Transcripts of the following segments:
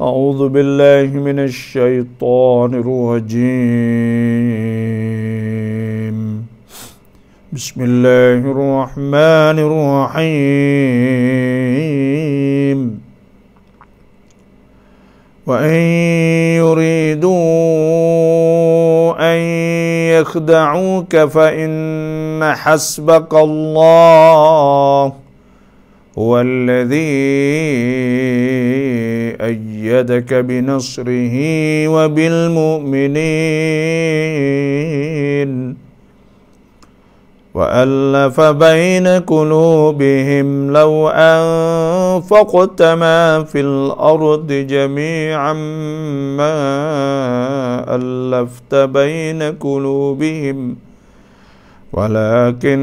أعوذ بالله من الشيطان الرجيم بسم الله الرحمن الرحيم وإن يريدوا أن يخدعوك فإن حسبك الله هو الذي أيدك بنصره وبالمؤمنين وألف بين قلوبهم لو أنفقت ما في الأرض جميعا ما ألفت بين قلوبهم ولكن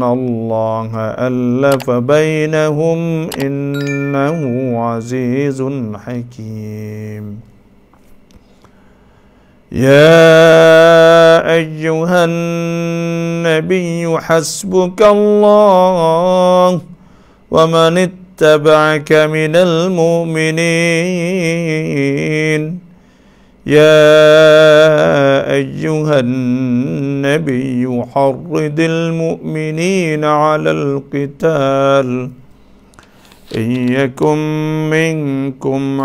الله ألف بينهم إنه عزيز حكيم يا أيها النبي حسبك الله ومن اتبعك من المؤمنين يا أيها النبي حرض المؤمنين على القتال إن يكن منكم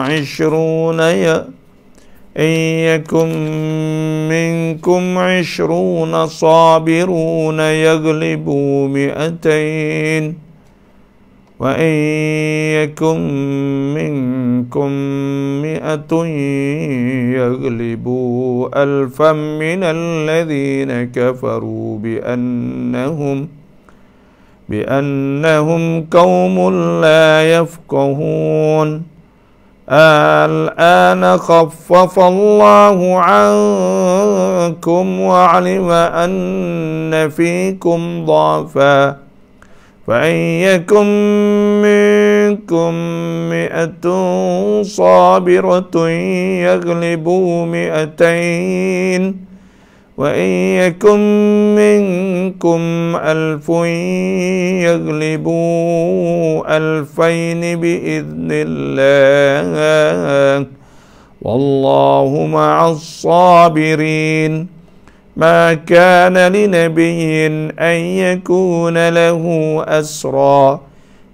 20 صابرون يغلبوا 200 وإن يكن منكم 100 يغلبوا 1000 من الذين كفروا بأنهم قوم لا يفقهون الآن خفف الله عنكم وعلم أن فيكم ضعفا فإن يكن منكم 100 صابرة يغلبوا 200 وإن يكن منكم 1000 يغلبوا 2000 بإذن الله والله مع الصابرين ما كان لنبي أن يكون له أسرى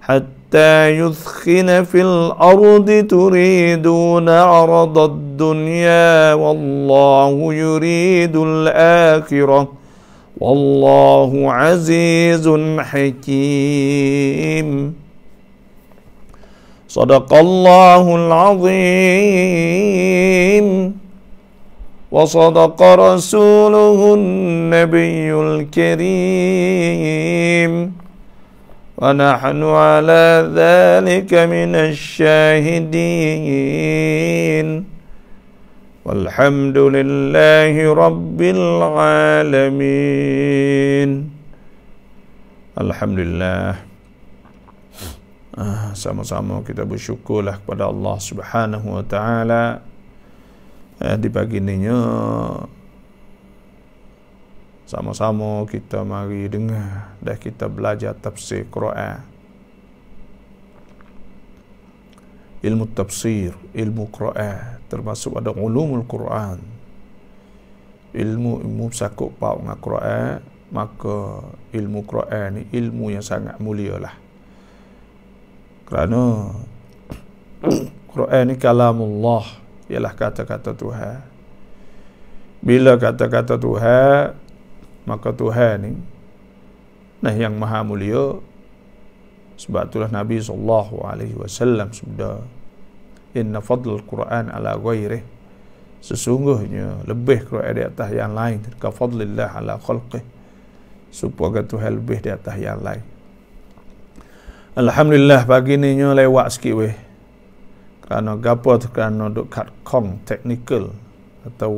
حتى يثخن في الأرض تريدون عرض الدنيا والله يريد الآخرة والله عزيز حكيم صدق الله العظيم وصدق رسوله النبي الكريم ونحن على ذلك من الشاهدين والحمد لله رب العالمين. Alhamdulillah, sama-sama kita bersyukurlah kepada Allah Subhanahu wa taala. Di pagi ini sama-sama kita mari dengar dan kita belajar tafsir Quran. Ilmu tafsir, ilmu Quran termasuk ada ulumul Quran. Ilmu sakup pau dengan Quran, maka ilmu Quran ni ilmu yang sangat mulia lah. Kerana Quran ni kalamullah, ialah kata-kata Tuhan. Bila kata-kata Tuhan, maka Tuhan ni yang maha mulia. Sebab itulah Nabi SAW sabda, inna fadlul Quran ala ghairih, sesungguhnya lebih Quran di atas yang lain, ka fadlillah ala khalqih, supaya Tuhan lebih di atas yang lain. Alhamdulillah, pagi ni lewat sikit weh. Kerana gapo tu, kerana duk kat kong technical atau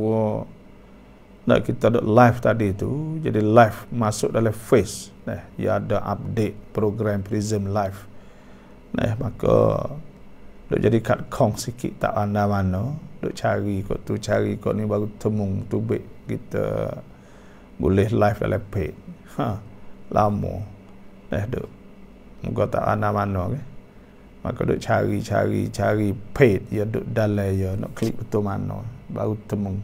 nak kita duk live tadi tu, jadi live masuk dalam face. Ya ada update program Prism Live. Maka duk jadi kat kong sikit tak mana-mana, duk cari kot tu, cari kot ni baru temung tubik kita boleh live dalam page. Lama. Duk. Moga tak mana-mana ke. Maka duk cari page ya duk dalam ya nak klik betul mana baru temu.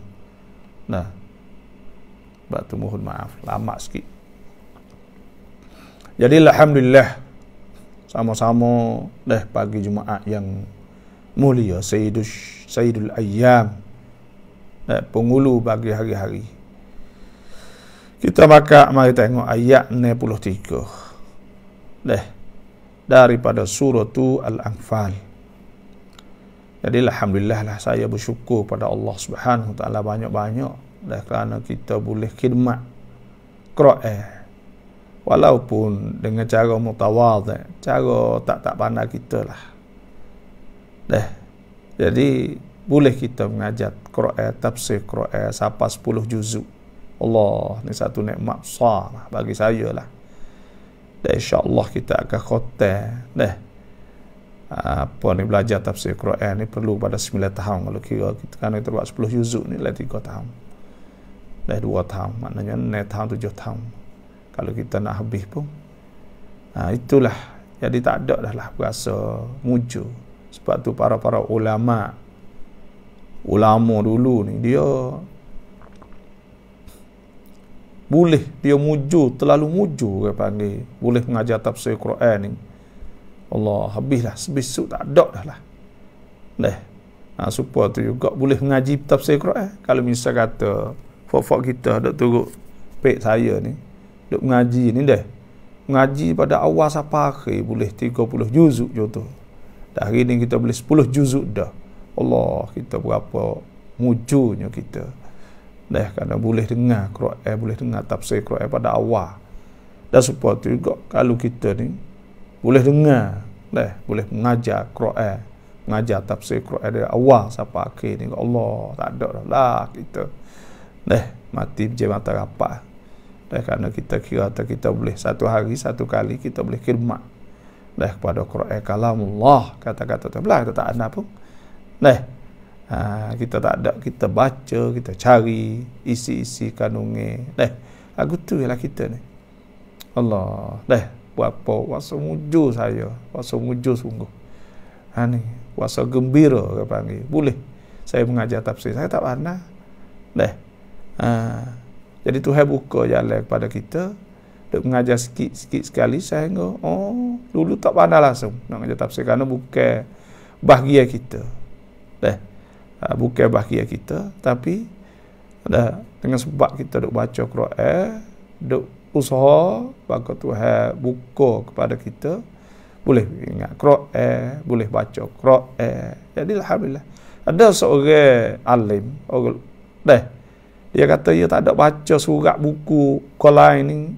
Nah. Batu mohon maaf lama sikit. Jadi alhamdulillah sama-sama dah pagi Jumaat yang mulia Sayyidul Ayyam. Penghulu bagi hari-hari. Kita mari tengok ayat 63. Daripada surah Al-Anfal. Jadi alhamdulillah lah saya bersyukur pada Allah Subhanahu Wa Taala banyak-banyak kerana kita boleh khidmat Quran walaupun dengan cara mutawadhi, cara tak pandai kita lah. Jadi boleh kita mengajar Quran, tafsir Quran sampai 10 juzuk. Allah, ni satu nikmat besar lah bagi saya lah. Dan insya-Allah kita akan khotam apa ni belajar tafsir Quran ni perlu pada 9 tahun kalau kira kita kan kita buat 10 juzuk ni lah 3 tahun. 2 tahun, maknanya 6 tahun 7 tahun. Kalau kita nak habis pun itulah. Jadi tak ada dah lah berasa muju. Sebab tu para ulama dulu ni dia boleh dia muju, terlalu muju dia panggil, boleh mengajar tafsir Quran ni. Allah, habislah sebesuk tak ada dah lah. Supaya tu juga boleh mengaji tafsir Quran. Kalau misal kata fok kita duk turut pek saya ni duk mengaji ni mengaji pada awal sampai akhir boleh 30 juzuk contoh. Dah hari ni kita boleh 10 juzuk dah. Allah, kita berapa mujunya kita. Kerana boleh dengar Quran, boleh dengar tafsir Quran pada awal. Dan supaya tu juga kalau kita ni boleh dengar, boleh mengajar Quran, mengajar tafsir Quran dari awal sampai akhir ni, Allah, tak ada lah kita. Mati je mata rapat. Kerana kita kira kita boleh satu hari satu kali kita boleh khidmat kepada Quran kalamullah, kata-kata tu belah kita tak ada pun. Kita tak ada, kita baca, kita cari isi-isi kandungnya. Lagu tu ialah kita ni. Allah, berapa wasa muju saya, wasa muju sungguh. Ni wasa gembira ke panggil. Boleh saya mengajar tafsir, saya tak pandai. Jadi Tuhan buka jalan kepada kita untuk mengajar sikit-sikit sekali sehingga dulu tak pandai langsung nak mengajar tafsir kerana bukan bahagia kita. Bukan bahagia kita, tapi dengan sebab kita duk baca Quran, duk usaha bagi Tuhan buka kepada kita, boleh ingat Quran, boleh baca Quran. Jadi alhamdulillah. Ada seorang alim, dia kata dia tak ada baca surat buku Quran ni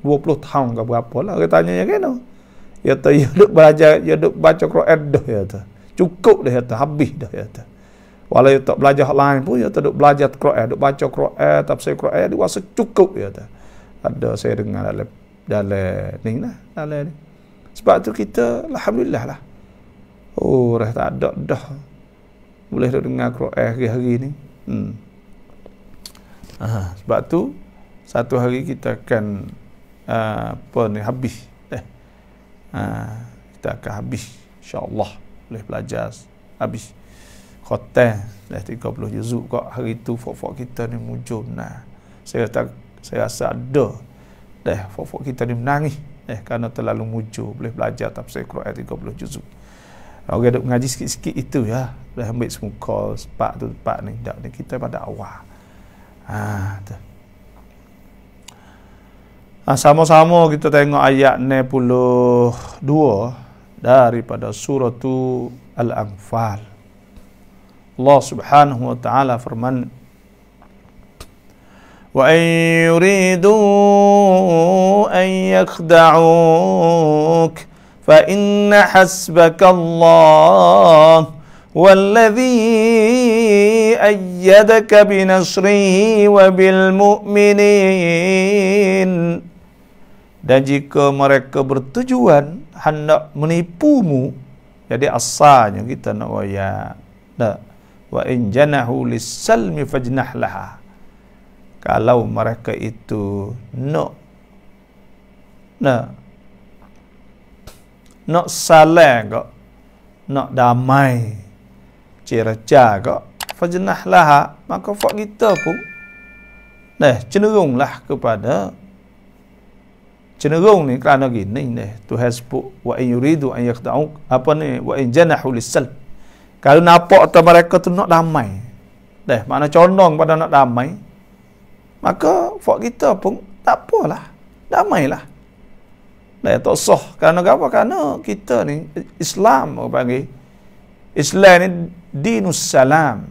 20 tahun ke berapa lah. Dia tanya ya kena. Dia kata dia duk belajar, dia duk baca Quran dah, dia kata. Cukup dah, kata, habis dah, dia kata. Walau dia tak belajar lain pun, dia duk belajar Quran, duk baca Quran, tafsir Quran, dia rasa cukup, dia kata. Ada saya dengar dalam ni lah, dalam ni. Sebab tu kita alhamdulillah lah. Dah tak ada dah. Boleh duk dengar Quran hari-hari ni. Sebab tu satu hari kita akan habis. Kita akan habis insya-Allah, boleh belajar habis khotam dah 30 juzuk kok hari tu. Fok-fok kita ni mujur saya rasa ada fok-fok kita ni menangis kerana terlalu mujur boleh belajar tafsir Quran 30 juzuk. Orang duk mengaji sikit-sikit itu ya, dah ambil semuka sepak tu sepak ni dak ni kita pada awal. Sama-sama kita tengok ayat 62 daripada surah Al-Anfal. Allah Subhanahu wa taala firman, wa in yuridu an yakhda'uk fa inna hasbaka Allah والذي أيدك بنصره وبالمؤمنين. Dan jika mereka bertujuan hendak menipumu, jadi asalnya kita nak waya wa in janahu lis-salmi fajnah laha. Kalau mereka itu nak salah nak damai cerca kok fajnah laha, maka fak kita pun cenderunglah kepada cenderung ni kerana gini ni Tuhan sebut wa in yuridu an yakhda'uk apa ni wa in janahu lis-salm, kalau nampak atau mereka tu nak damai mana condong pada nak damai, maka fak kita pun tak apalah, damailah. Tak sah kerana apa? Kerana kita ni Islam orang panggil Islam ni dinus salam,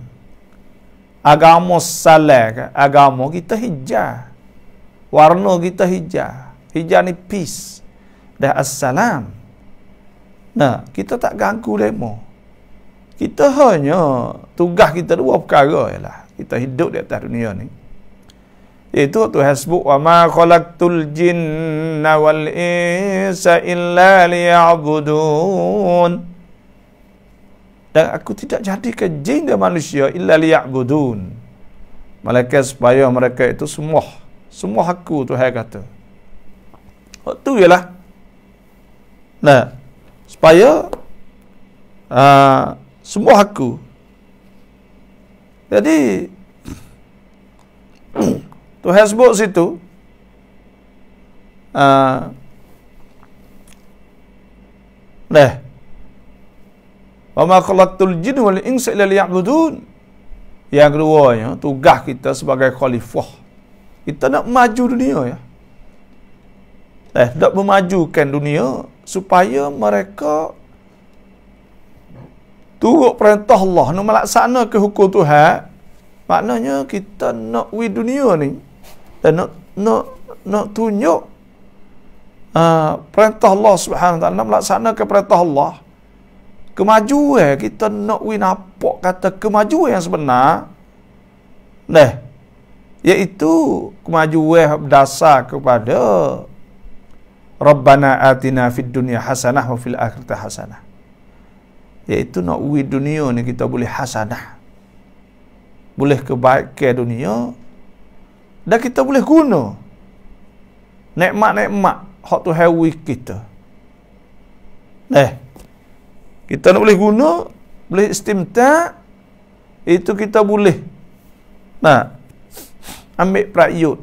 agama salam, agama kita hijau, warna kita hijau, hijau ni peace dah assalam. Kita tak ganggu demo, kita hanya tugas kita dua perkara ialah kita hidup di atas dunia ni, iaitu Tuhan sebut wa ma khalaqtul jinna wal insa illa liya'budun, dan aku tidak jadikan jin dan manusia illa liya'budun, malaikat supaya mereka itu semua aku, Tuhan kata. Waktu ialah supaya semua aku. Jadi Tuhan sebut situ wa ma khalaqtul jinna wal insa illa liya'budun. Yang keduanya, tugas kita sebagai khalifah, kita nak maju dunia ya. Nak memajukan dunia supaya mereka turut perintah Allah, nak melaksanakan hukum Tuhan. Maknanya kita nak wi dunia ni dan nak tunjuk perintah Allah Subhanahu Wa Taala, nak melaksanakan perintah Allah. Kemajuan kita nak wi nampak kata kemajuan yang sebenar, iaitu kemajuan berdasar kepada Rabbana atina fid dunya hasanah wa fil akhirati hasanah, iaitu nak wi dunia ni kita boleh hasanah, boleh kebaikan dunia, dan kita boleh guna nikmat-nikmat hak Tuhan wi kita. Kita nak boleh guna, boleh istimta', itu kita boleh ambil prakyut,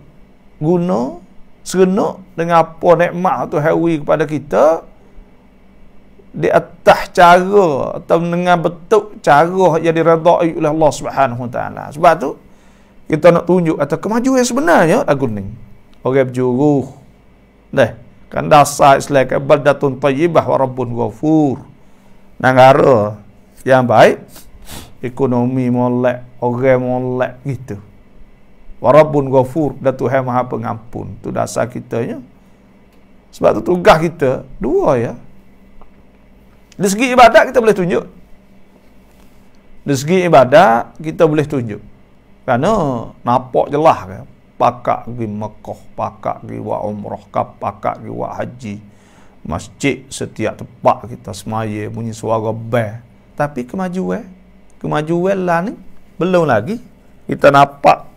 guna serenok dengan apa nikmat Tuhan wi kepada kita di atas cara atau dengan bentuk cara yang diredai oleh Allah Subhanahu Wa Taala. Sebab tu kita nak tunjuk atau kemajuan sebenarnya lagu ni. Orang berjuruh. Kan dasar Islam ke baldatun tayyibah wa rabbun ghafur. Negara yang baik, ekonomi molek, orang molek gitu. Wa rabbun ghafur, dan Tuhan Maha Pengampun. Tu dasar kitanya. Sebab tu tugas kita dua ya. Dari segi ibadat kita boleh tunjuk. Dari segi ibadat kita boleh tunjuk. Kerana nampak jelas kan. Pakak pergi Mekah, pakak pergi buat umrah, pakak pergi buat haji. Masjid setiap tempat kita semaya, bunyi suara bel. Tapi kemajuan lah ni belum lagi. Kita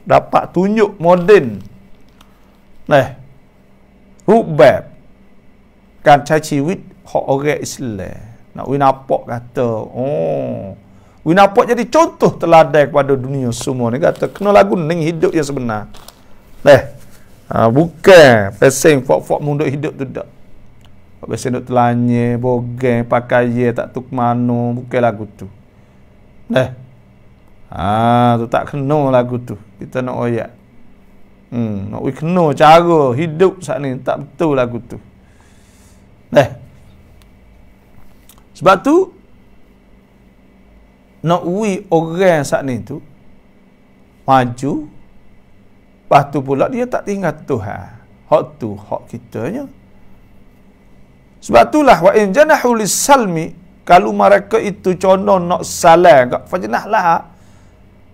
dapat tunjuk moden. Rubab kan caciwit hak orang Islam. Nak we nampak kata, we nampak jadi contoh teladan kepada dunia semua ni, kata kena lagu ni hidup yang sebenar. Bukan pesing fok-fok munduk hidup tu tak. Pesing duk telanye, bogeng, pakai tak tuk mano, bukan lagu tu. Tu tak kena lagu tu. Kita nak oyak. Nak we kena cara hidup saat ni, tak betul lagu tu. Sebab tu nak wi orang saat ni tu maju, lepas tu pula dia tak tinggal Tuhan. Hak tu hak kitanya. Sebab itulah wa in janahu lis-salmi, kalau mereka itu condong nak salam gak fajnahlah,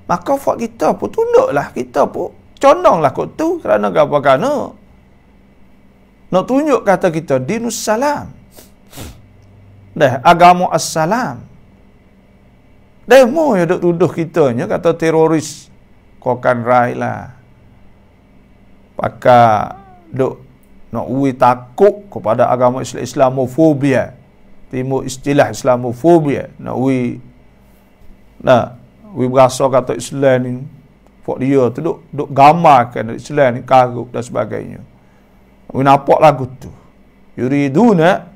maka fak kita pun tunduklah, kita pun condonglah kot tu. Kerana apa? Kerana nak tunjuk kata kita dinus salam, agama assalam. Demo yang duk tuduh kitanya kata teroris, kau kan rai lah. Pakai duk nak ui takut kepada agama Islamofobia. timbul istilah Islamofobia. Wi berasa kata Islam ni pok dia tu duk gambarkan Islam ni karut dan sebagainya. Wi nampak lagu tu. Yuriduna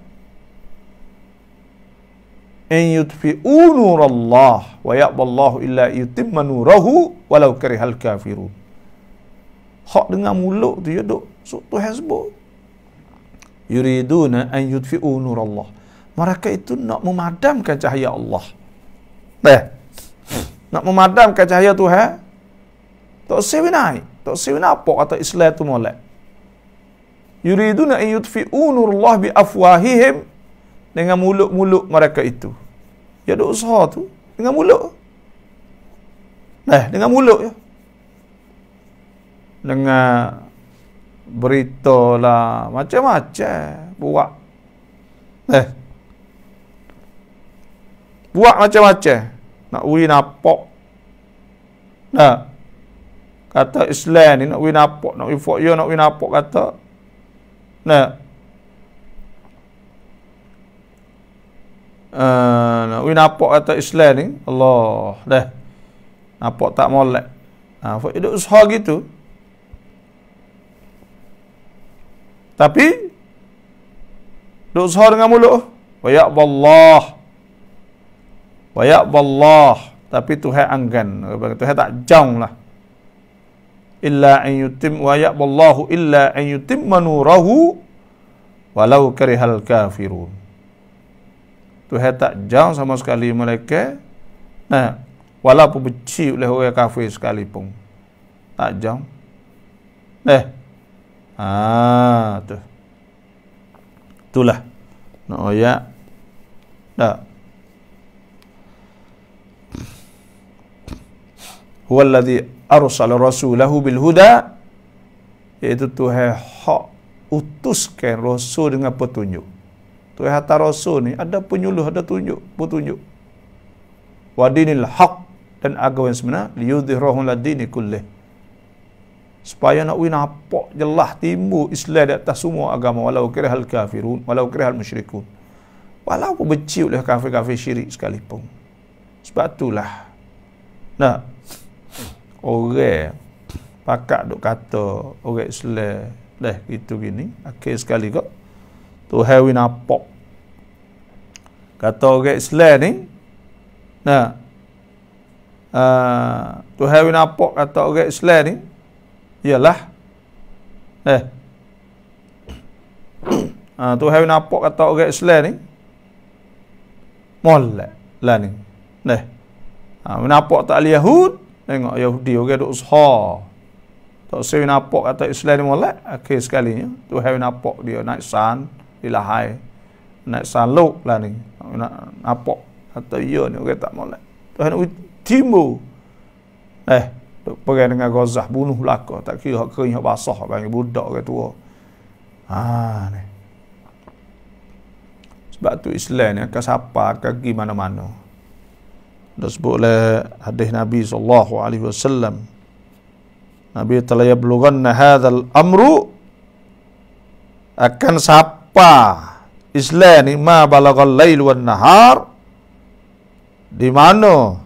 an yutfi'u nurallah wa ya'ballahu illa yutimma nurahu walau karihal kafirun. Hak dengan mulut tu ya duk Tuhan sebut. Yuriduna an yutfi'u nurallah. Mereka itu nak memadamkan cahaya Allah. Nak memadamkan cahaya Tuhan. Tak sewi naik. Tak sewi apa kata Islam tu molek. Yuriduna an yutfi'u nurallah bi afwahihim. Dengan mulut-mulut mereka itu. Ya duk usaha tu dengan mulut. Dengan mulut ya. Dengan berita lah macam-macam buat. Buat macam-macam. Nak nampak. Kata Islam ni nak nampak, nak nampak kata. Nak nampak kata Islam ni, Allah nampak tak molek. Dia usaha gitu. Tapi dia usaha dengan mulut. Wa ya'ballah. Tapi Tuhan anggan. Tuhan tak jauh lah. Illa an yutim wa ya'ballahu illa an yutimma nurahu walau karihal kafirun. Tuhan tak jauh sama sekali mereka. Walaupun benci oleh orang kafir sekalipun. Tak jauh. Tu. Itulah. Ayat. Huwallazi arsala rasulahu bil huda, iaitu Tuhan hak utuskan rasul dengan petunjuk. Tuhan hantar rasul ni ada penyuluh, ada petunjuk. Wa dinil haq, dan agama yang sebenar, liyudhhirahu ala dini kullih, supaya nak nampak jelas timbul Islam di atas semua agama, walau karihal kafirun, walau karihal musyrikun, walaupun benci oleh kafir-kafir syirik sekalipun. Sebab itulah orang pakak duk kata orang Islam gitu gini, akhir sekali kok Tuhan nampak kata orang Islam ni Tuhan nampak kata orang Islam ni ialah Tuhan nampak kata orang Islam ni molek lah ni. Nampak tak Yahud, tengok Yahudi orang duk usaha. Tak saya nampak kata Islam ni molek, akhir sekalinya Tuhan nampak dia naik san dilahai, naik san lok lah ni. Nampak kata ya ni orang tak molek. Tuhan timbul pergi dengan Gazah, bunuh belaka, tak kira hak kering hak basah, bagi budak orang tua. Ni. Sebab tu Islam ni akan sapa, akan pergi mana-mana. Dah sebut oleh hadis Nabi SAW. Nabi telah yablughanna hadzal amru, akan sapa Islam ni ma balagal lail wan nahar, di mana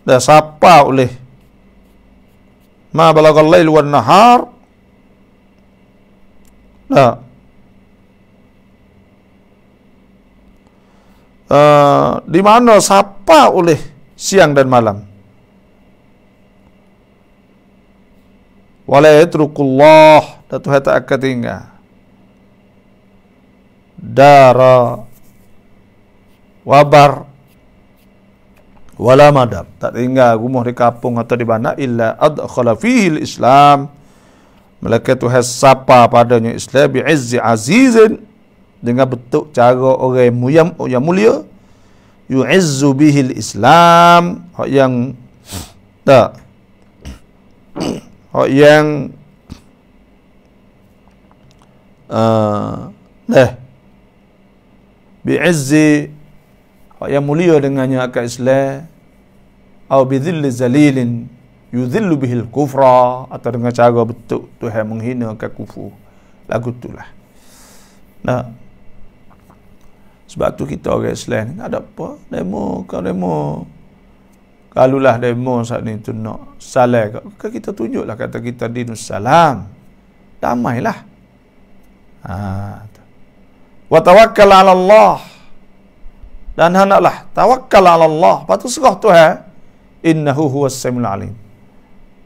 dah sapa oleh ma balagal lail wan nahar, di mana sapa oleh siang dan malam. Wala yatrukullah, dan Tuhan tak akan tinggal dara wabar wala madar, tak tinggal rumah di kampung atau di mana, illa adkhala fihi Islam, melainkan Tuhan sapa padanya Islam bi'izzi azizin, dengan bentuk cara orang yang mulia, yu'izzu bihil Islam, hak yang bi'izzi, hak yang mulia dengannya akan Islam, atau bidhilli zalilin yudhillu bihil kufra, atau dengan cara bentuk Tuhan menghina akan kufur. Lagu itulah. Sebab tu kita orang Islam ni ada apa? Demo. Kalulah demo saat ni tu nak salah ke kita tunjuklah kata kita dinus salam. Damailah. Wa tawakkal 'ala Allah. Dan hendaklah tawakkal 'ala Allah. Patu serah Tuhan. Innahu huwas samiul alim.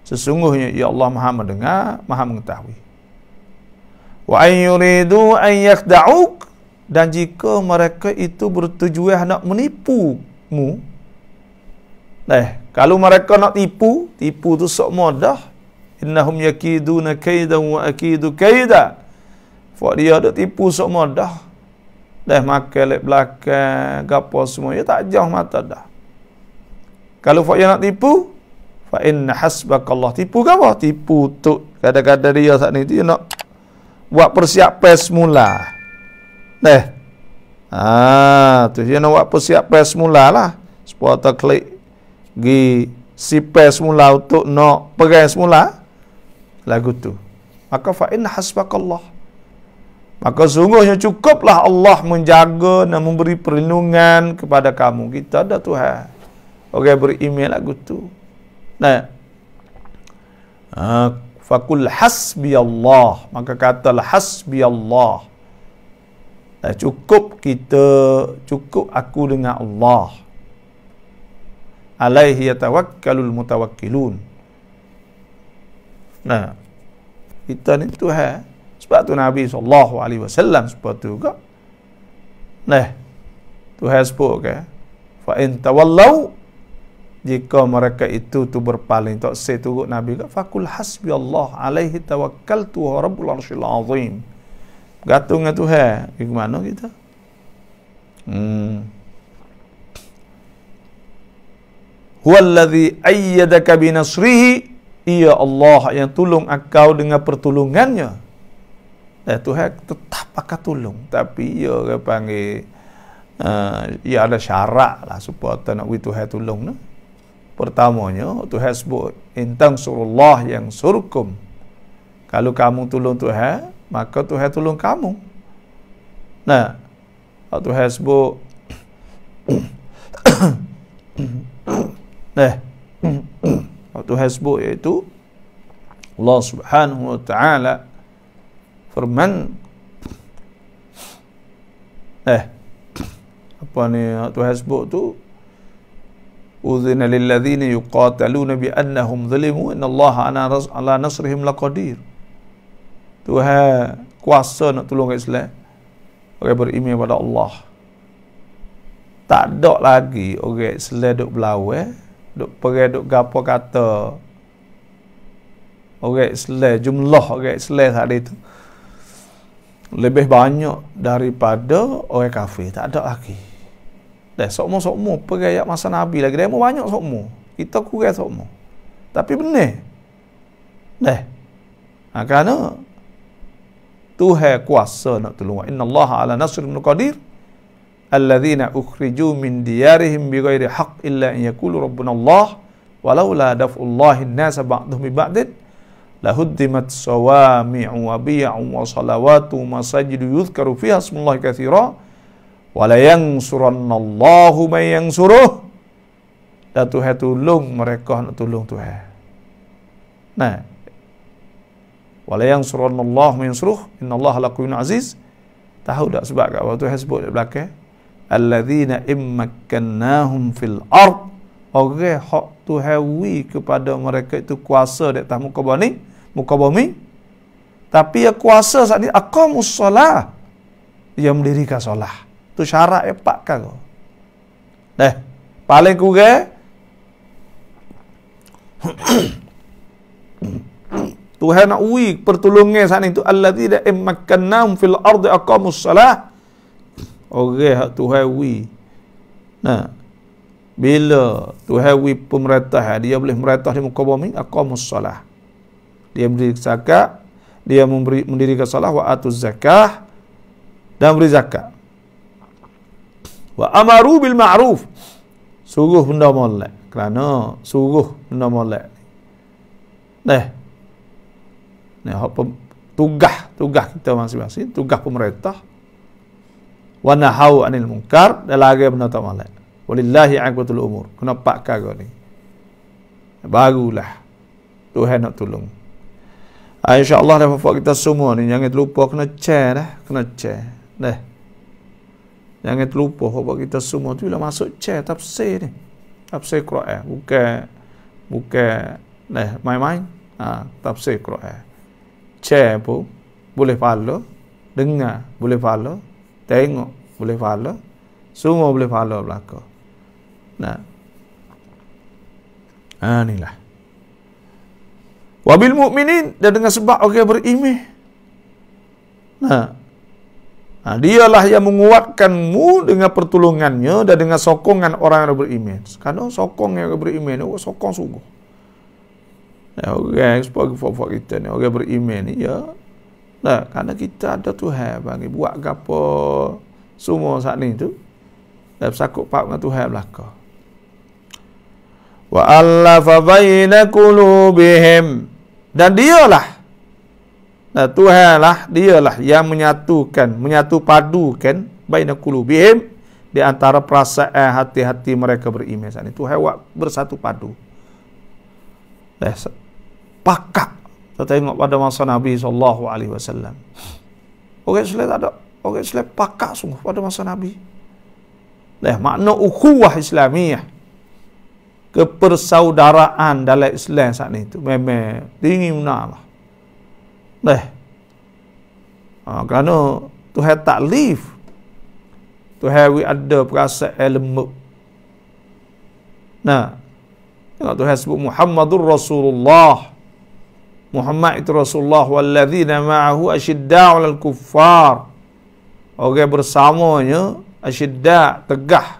Sesungguhnya ya Allah Maha mendengar, Maha mengetahui. Wa an yuridu an yakhda'uk, dan jika mereka itu bertujuan nak menipumu. Kalau mereka nak tipu tu sok mudah. Innahum yakiduna kaidan wa akidu kaida. Fak dia ada tipu sok mudah. Makan lek belakang, gapo semua ya tak jauh mata dah. Kalau fak dia nak tipu, fa inna hasbakallah. Tipu ke apa? Tipu tu kadang-kadang dia saat ni dia nak buat persiapan semula. Tu dia nak buat persiapan semula lah. Supaya klik gi sipes semula untuk nak pegang semula lagu tu. Maka fa inna hasbakallah. Maka sungguhnya cukuplah Allah menjaga dan memberi perlindungan kepada kamu. Kita ada Tuhan. Orang beriman lagu tu. Fakul hasbi Allah. Maka katalah hasbi Allah. Cukup aku dengan Allah. Alaihi yatawakkalul mutawakkilun. Kita ni Tuhan. Sebab tu Nabi SAW sebab tu juga. Tuhan sebut ke? Fa in tawallau, jika mereka itu tu berpaling tak seturut Nabi ke, fakul hasbi Allah alaihi tawakkaltu wa rabbul arsyil azim. Gantung dengan Tuhan. Di mana kita? Huwallazi ayyadaka binasrihi, ia Allah yang tolong engkau dengan pertolongannya. Tuhan tetap akan tolong, tapi ia orang panggil ia ada syarat lah supaya tak nak Tuhan tolong nah. Pertamanya Tuhan sebut intang surullah yang surkum. Kalau kamu tolong Tuhan, maka Tuhan tolong kamu. Tuhan sebut Tuhan sebut iaitu Allah Subhanahu wa taala firman apa ni Tuhan sebut tu, uzina lil ladzina yuqataluna bi annahum zulimu innallaha ala nasrihim laqadir. Tuhan kuasa nak tolong Islam, orang beriman pada Allah. Tak ada lagi orang Islam duk berlawan, duk pergi duk gapo kata orang Islam, jumlah orang Islam hari itu lebih banyak daripada orang kafir. Tak ada lagi. Sokmo pergi ayat masa Nabi lagi. Demo banyak sokmo. Kita kurang sokmo. Tapi benar. Kerana Tuhan kuasa nak tolong. Innallaha ala nasrihim qadir. Alladzina ukhriju min diyarihim bighairi haqq illa an yaqulu rabbuna Allah walaula daf'ullahi an-nasa ba'dhum bi ba'din lahuddimat sawami'u wa bi'u wa salawatu masajidu yuzkaru fiha ismullahi katsira wa la yansurannallahu man yansuruh. Dan Tuhan tolong mereka nak tolong Tuhan. Wa la yansurannallahu man yansuruh innallaha laquyyun aziz. Tahu tak sebab apa Tuhan sebut di belakang? Alladzina immakkannahum fil ard. Orang hak Tuhan wi kepada mereka itu kuasa di atas muka bumi. Tapi ya kuasa saat ini aqamus solah. Dia mendirikan solah. Itu syarat 4 kali. Paling kurang Tuhan nak wi pertolongan saat itu alladzina immakkannahum fil ardi aqamus solah. Orang hak Tuhan wi. Bila Tuhan wi pemerintah, dia boleh merintah di muka bumi, aqamus solah. Dia beri zakat, dia mendirikan solah, wa atuz zakah, dan beri zakat. Wa amaru bil ma'ruf, suruh benda molek. Kerana suruh benda molek. Tugas kita masing-masing, tugas pemerintah wa nahau anil munkar, dan lagi benda tak malak. Walillahi aqibatul umur. Kena pak kau ni. Barulah Tuhan nak tolong. InsyaAllah dah fafak kita semua ni. Jangan terlupa kena share dah. Kena share. Dah. Jangan terlupa fafak kita semua tu bila masuk share tafsir ni. Tafsir Quran. Bukan main-main. Tafsir Quran. Share pun boleh follow. Dengar boleh follow. Tengok boleh follow. Semua boleh follow belakang. Nah. Inilah. Wabil mukminin, dan dengan sebab orang beriman. Dialah yang menguatkanmu dengan pertolongannya dan dengan sokongan orang yang beriman. Kerana sokong yang beriman ni sokong sungguh. Orang sebagai fak kita ni, orang beriman ni ya. Kerana kita ada Tuhan bagi buat gapo semua saat ni tu. Dan bersakut pak dengan Tuhan belaka. Wa allafa baina qulubihim, dan dialah Tuhanlah dialah yang menyatu padukan baina qulubihim, di antara perasaan hati-hati mereka beriman. Saat ini Tuhan buat bersatu padu. Pakak. Kita tengok pada masa Nabi SAW. Orang Islam tak ada. Orang Islam pakak sungguh pada masa Nabi. Makna ukhuwah Islamiyah, kepersaudaraan dalam Islam saat ini tu memang tinggi benar lah. Kerana Tuhan taklif, Tuhan ada perasaan lembut. Tengok Tuhan sebut Muhammadur Rasulullah. Muhammad itu Rasulullah, walladzina ma'ahu asyidda'u 'alal kuffar. Orang bersamanya asyidda', tegah.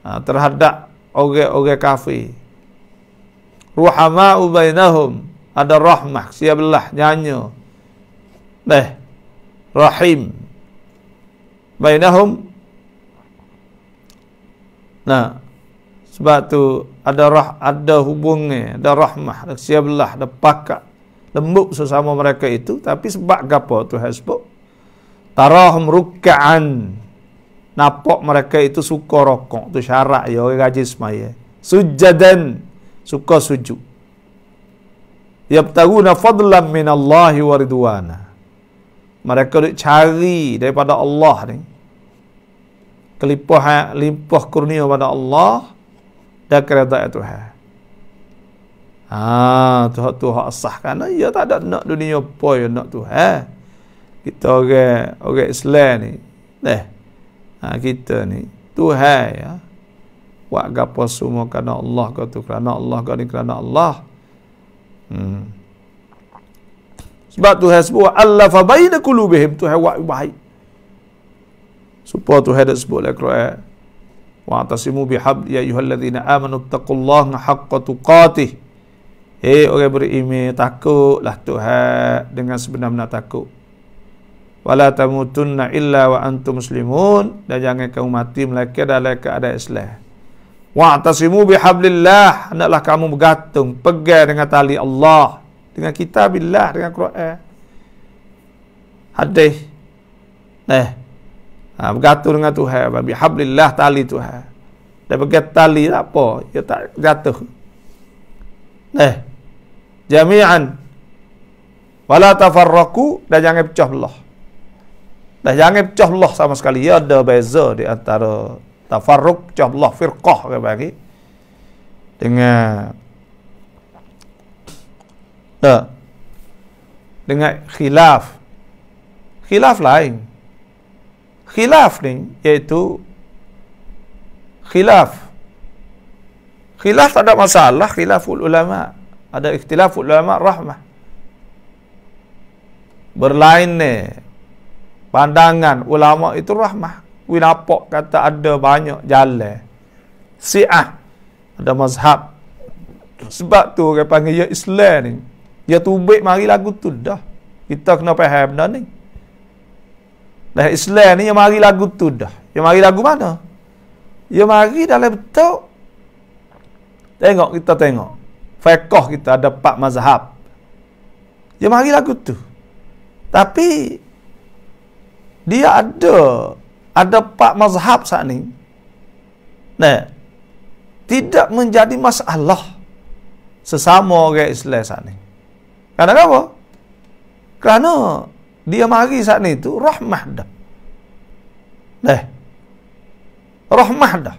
Terhadap orang kafir. Ruhama'u bainahum, ada rahmah, siabelah nyanyi. Rahim bainahum. Sebab tu ada hubungnya, ada rahmah, ada siabelah, ada pakak, lembut sesama mereka itu. Tapi sebab apa Tuhan sebut? Tarahum rukka'an, nampak mereka itu suka rokok. Itu syarat ya orang rajin semaya. Sujadan, suka sujud. Yabtaguna fadlan minallahi wa ridwana. Mereka duk cari daripada Allah ni limpah kurnia pada Allah dan keredaan Tuhan. Tuhan sah, kerana ia tak ada nak dunia apa yang nak Tuhan. Kita orang Islam ni, kita ni Tuhan ya. Buat gapo semua kerana Allah, kau tu kerana Allah, kau ni kerana Allah. Sebab Tuhan sebut allafa baina qulubihim, Tuhan buat baik. Supaya Tuhan dah sebut dalam Quran, wa'tasimu bihabli ya ayyuhalladzina amanu taqullaha haqqa tuqatih. Orang beriman, takutlah Tuhan dengan sebenar-benar takut. Wala tamutunna illa wa antum muslimun, dan jangan kamu mati melainkan dalam keadaan Islam. Wa'tasimu bihablillah, hendaklah kamu bergantung, pegang dengan tali Allah, dengan kitabillah, dengan Quran, hadis. Bergantung dengan Tuhan, bihablillah, tali Tuhan. Dan pegang tali apa? Dia tak jatuh. Jami'an wala tafarraqu, dan jangan pecah belah. Dan jangan pecah belah sama sekali. Ya, ada beza di antara tafarruq, pecah belah, firqah ke bagi, dengan khilaf. Khilaf lain. Khilaf ni iaitu khilaf tak ada masalah. Khilaful ulama, ada ikhtilaful ulama rahmah. Berlain ni pandangan ulama itu rahmah. Nampak kata ada banyak jalan. Syiah ada mazhab. Sebab tu orang panggil ya Islam ni. Ya tubik mari lagu tu dah. Kita kena faham benda ni. Dah Islam ni yang mari lagu tu dah. Yang mari lagu mana? Ya mari dalam betul. Kita tengok. Fiqh kita ada 4 mazhab. Ya mari lagu tu. Tapi dia ada 4 mazhab saat ni. Nah, tidak menjadi masalah sesama orang Islam saat ni. Kerana apa? Kerana dia mari saat ni tu rahmah dah. Nah, rahmah dah.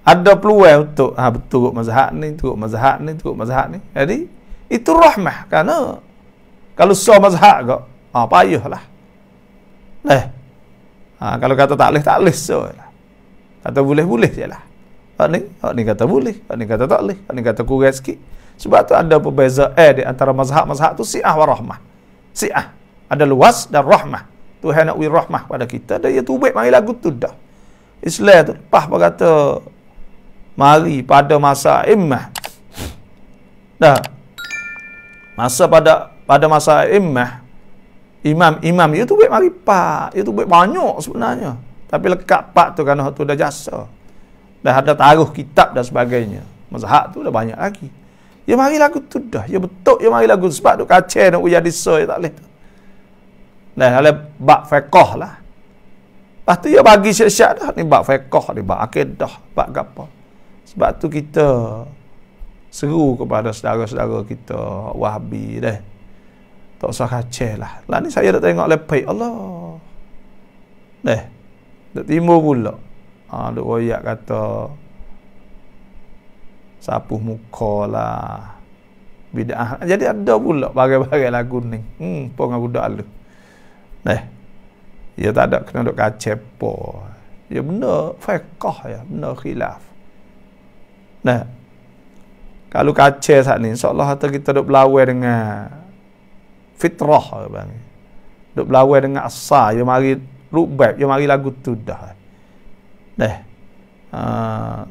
Ada peluang untuk betul mazhab ni, turut mazhab ni, turut mazhab ni. Jadi itu rahmah. Kerana kalau mazhab kau, payahlah. Kalau kata tak boleh so lah. Kata boleh je lah. Hak ni kata boleh, hak ni kata tak boleh, hak ni kata kurang sikit. Sebab tu ada perbezaan di antara mazhab-mazhab tu si'ah wa rahmah. Si'ah ada luas dan rahmah. Tuhan nak beri rahmah pada kita, dan dia tubik mari lagu tu dah. Islam tu lepas berkata mari pada masa immah. Dah. Pada masa immah, imam dia tubik mari pak, dia tubik banyak sebenarnya. Tapi lekat pak tu kerana tu dah jasa. Dah ada taruh kitab dan sebagainya. Mazhab tu dah banyak lagi. Ya mari lagu tu dah. Ya betul ya mari lagu tu. Sebab tu kacau nak jadi so tak boleh tu. Dah ada bab fiqh lah. Lepas tu ya bagi syak-syak dah. Ni bab fiqh, ni bab akidah, bab apa. Sebab tu kita seru kepada saudara-saudara kita Wahabi dah. Tak usah kacau lah. Lah ni saya dah tengok lepai Allah. Dah. Dah timbul pula. Duk royak kata sapuh muka lah, bid'ah. Jadi ada pula bagai-bagai lagu ni. Pong budak lu. Ya tak ada kena duk kacepo. Ya benar fiqh ya, benar khilaf. Kalau kacau saat ni, insya-Allah kita duk berlawan dengan fitrah bang. Duk berlawan dengan asal, ya mari rubab, ya mari lagu tu dah.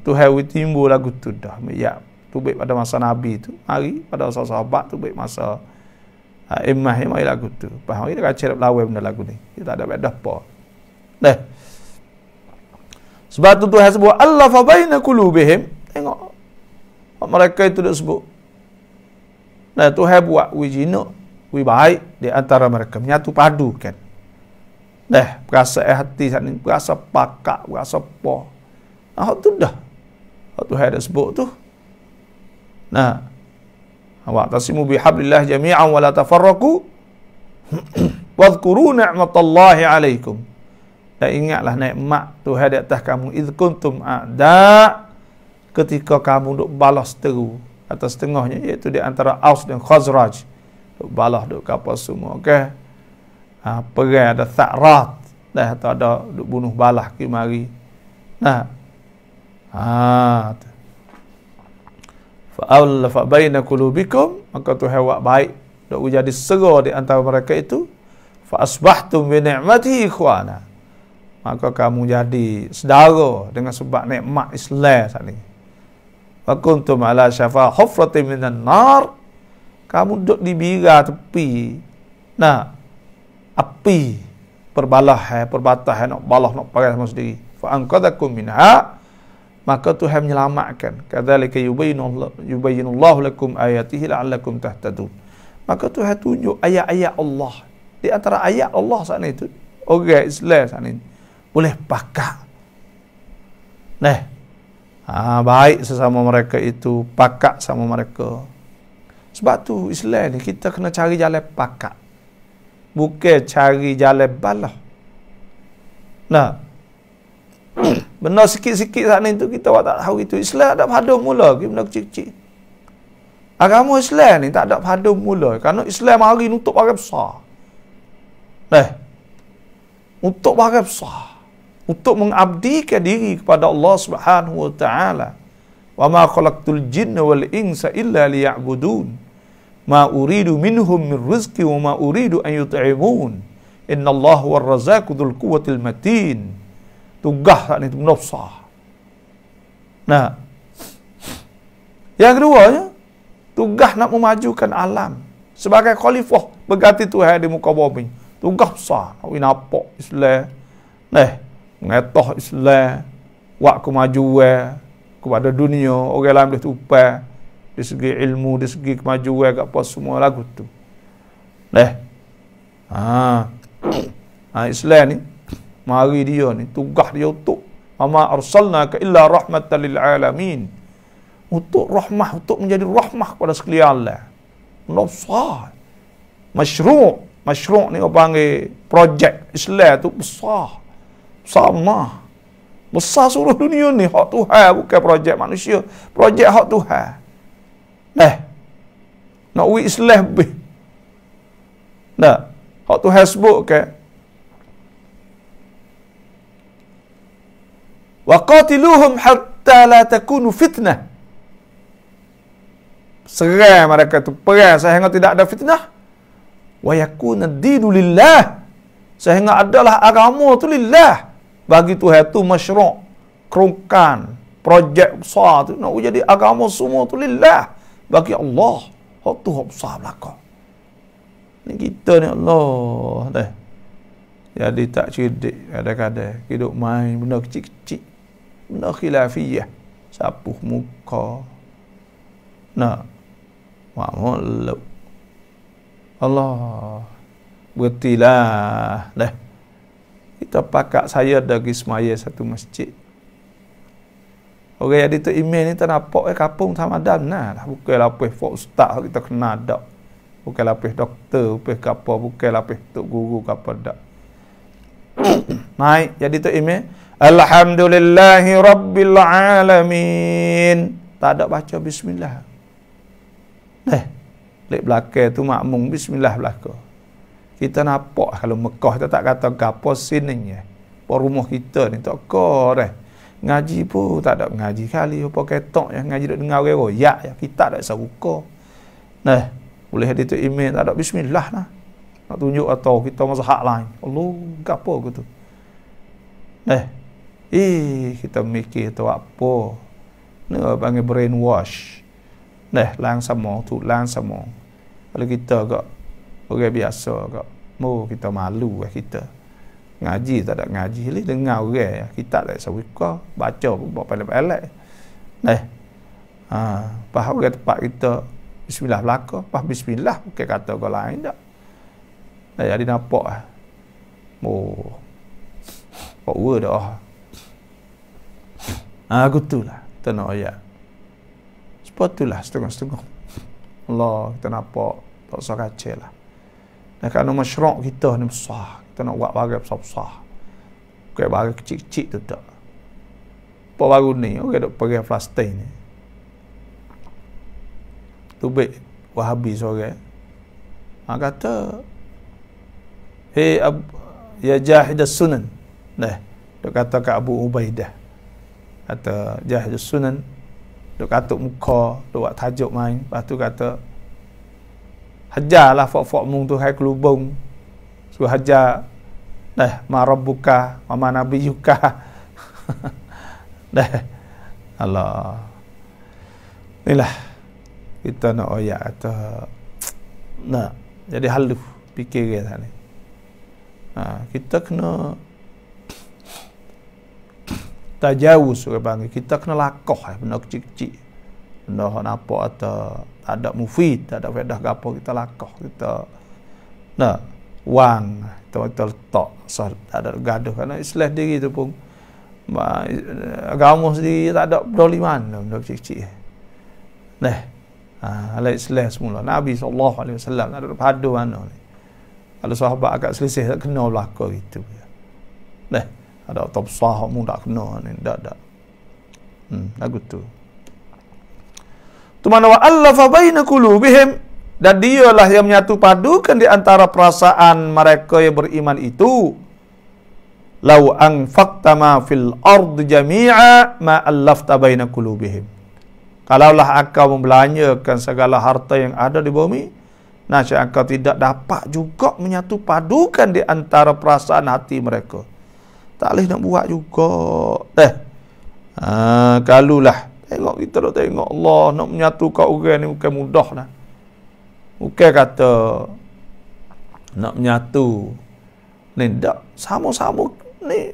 Tuhan timbul lagu tu dah. Ya, tu baik pada masa Nabi tu, mari pada masa sahabat tu baik masa imah yang mari lagu tu. Faham dia kacau lawan benda lagu ni. Dia tak ada beda apa. Sebab tu Tuhan sebut Allah fa baina qulubihim. Tengok mereka itu dah sebut. Tuhan buat wijina, wi baik di antara mereka, menyatu padukan. Berasa hati saat ni, berasa pakak, berasa apa. Hak tu dah. Hak tu ada sebut tu. Wa'tasimu bihablillah jami'an wa la tafarraqu. Wadhkuru ni'matallahi 'alaikum. Dan ingatlah nikmat Tuhan di atas kamu id kuntum a'da, ketika kamu duk balas teru atas setengahnya, iaitu di antara Aus dan Khazraj. Duk balas duk apa semua, okey. Perang ada Tha'rat, dah atau ada duk bunuh balah ki mari. Fa'alafa baina qulubikum, maka Tuhan buat baik duk jadi sera di antara mereka itu. Fa asbahtum bi ni'matihi ikhwana, maka kamu jadi saudara dengan sebab nikmat Islam saat ni. Wa kuntum ala syafa hufratin minan nar, kamu duduk di bira tepi api perbatas nak balah nak pakai sama sendiri. Fa anqadhakum minha, maka Tuhan menyelamatkan. Kadzalika yubayyinullahu lakum ayatihi la'allakum tahtadun. Maka Tuhan tunjuk ayat-ayat Allah. Di antara ayat Allah saat itu, orang Islam saat ini boleh pakak. Baik sesama mereka itu, pakak sama mereka. Sebab tu Islam ni kita kena cari jalan pakak, bukan cari jalan balah. Benar sikit-sikit saat ni tu kita tak tahu itu. Islam tak pada mula benda kecil-kecil. Agama Islam ni tak ada pada mula, kerana Islam mari untuk barang besar. Untuk barang besar, untuk mengabdikan diri kepada Allah Subhanahu wa taala. Wa ma khalaqtul jinna wal insa illa liya'budun. Ma uridu minhum min rizqi wa ma uridu an yut'imun. Innallaha huwar razzaqu dzul quwwatil matin. Tugas saat itu besar. Yang keduanya, tugas nak memajukan alam sebagai khalifah berganti Tuhan di muka bumi. Tugas besar nak nampak Islam, mengetah Islam, buat kemajuan kepada dunia, orang lain boleh tupai di segi ilmu, di segi kemajuan, apa semua lagu tu. Islam ni, mari dia ni, tugas dia untuk ama arsalnaka illa rahmatan lil alamin. Untuk rahmah, untuk menjadi rahmah kepada sekalian Allah. Besar. Masyru' ni orang panggil projek Islam tu besar. Besar mah. Besar seluruh dunia ni hak Tuhan, bukan projek manusia. Projek hak Tuhan. Nak wui Islam lebih. Hak Tuhan sebut ke wa qatiluhum hatta la takunu fitnah. Serang mereka tu, perang sehingga tidak ada fitnah. Wa yakuna ad-dinu lillah, sehingga adalah agama tu lillah. Bagi Tuhan tu masyru', kerungkan, projek besar tu nak jadi agama semua tu lillah. Bagi Allah, hak tu hak besar belaka. Ni kita ni Allah dah. Jadi tak cerdik kadang-kadang hidup main benda kecil-kecil. Benda khilafiyah, sapuh muka. Malu. Allah bertilah dah. Kita pakat saya dari semaya satu masjid. Orang yang di tu email ni tak nampak kapung Ramadan lah. Bukan lapis pak ustaz kita kena dak. Bukan lapis doktor, bukan apa, bukan lapis tok guru apa dak. Naik jadi tu email. Alhamdulillahi rabbil alamin. Tak ada baca bismillah. Lek belakang tu makmum bismillah belakang. Kita nampak kalau Mekah kita tak kata gapo sininya. Po rumah kita ni tak kor ngaji pun tak ada ngaji kali apa ketok yang ngaji duk dengar orang royak ya kita tak sabuka. Boleh ada tu email tak ada bismillah lah. Nak tunjuk atau kita mazhab lain. Allah gapo gitu. Kita mikir tu apa. Ni panggil brainwash. Lang sama tu lang sama. Kalau kita agak orang biasa agak kita malu kita. Ngaji tak ada ngaji ni dengar orang kita tak sawika baca pun buat pelak-pelak. Pas orang tempat kita bismillah belaka, pas bismillah bukan kata orang lain tak. Jadi nampak kok word dah. Gitulah kita nak ayat. Sepatulah setengah-setengah. Allah kita nampak tak usah kacau lah. Dan kerana masyarakat kita ni besar. Kita nak buat barang besar-besar. Bukan barang kecil-kecil tu tak. Apa baru ni? Orang duk pergi Palestin ni. Tu baik Wahabi seorang. Kata, hey ya Jahidas Sunan. Dia kata ke Abu Ubaidah. Kata Jahidas Sunan. Dia katuk muka, dia buat tajuk main. Lepas tu kata, hajarlah fok-fok mung tu hai kelubung. Suruh hajar. Ma rabbuka, ma nabiyuka. Allah. Inilah kita nak oyak kata. Jadi halus fikir kita ni. Kita kena tajawuz orang panggil. Kita kena lakoh benda kecil-kecil. Benda yang nampak atau tak ada mufid, tak ada faedah ke apa, kita lakoh. Kita wang kita letak tak ada gaduh. Kerana Islam diri tu pun agama sendiri tak ada pedoliman benda kecil-kecil. Ala Islam semula Nabi SAW tak ada padu mana ni. Kalau sahabat agak selisih tak kena belaka gitu. Ada top sahab mu tak kena ni tak. Lagu tu. Tu mana wa allafa baina qulubihim, dan dialah yang menyatu padukan di antara perasaan mereka yang beriman itu. Lau anfaqta ma fil ardi jami'a ma allafta baina qulubihim. Kalaulah engkau membelanjakan segala harta yang ada di bumi, nasib engkau tidak dapat juga menyatu padukan di antara perasaan hati mereka. Tak boleh nak buat juga. Kalulah tengok kita dah tengok Allah nak menyatukan orang ni bukan mudah lah. Bukan kata nak menyatu ni tak sama-sama ni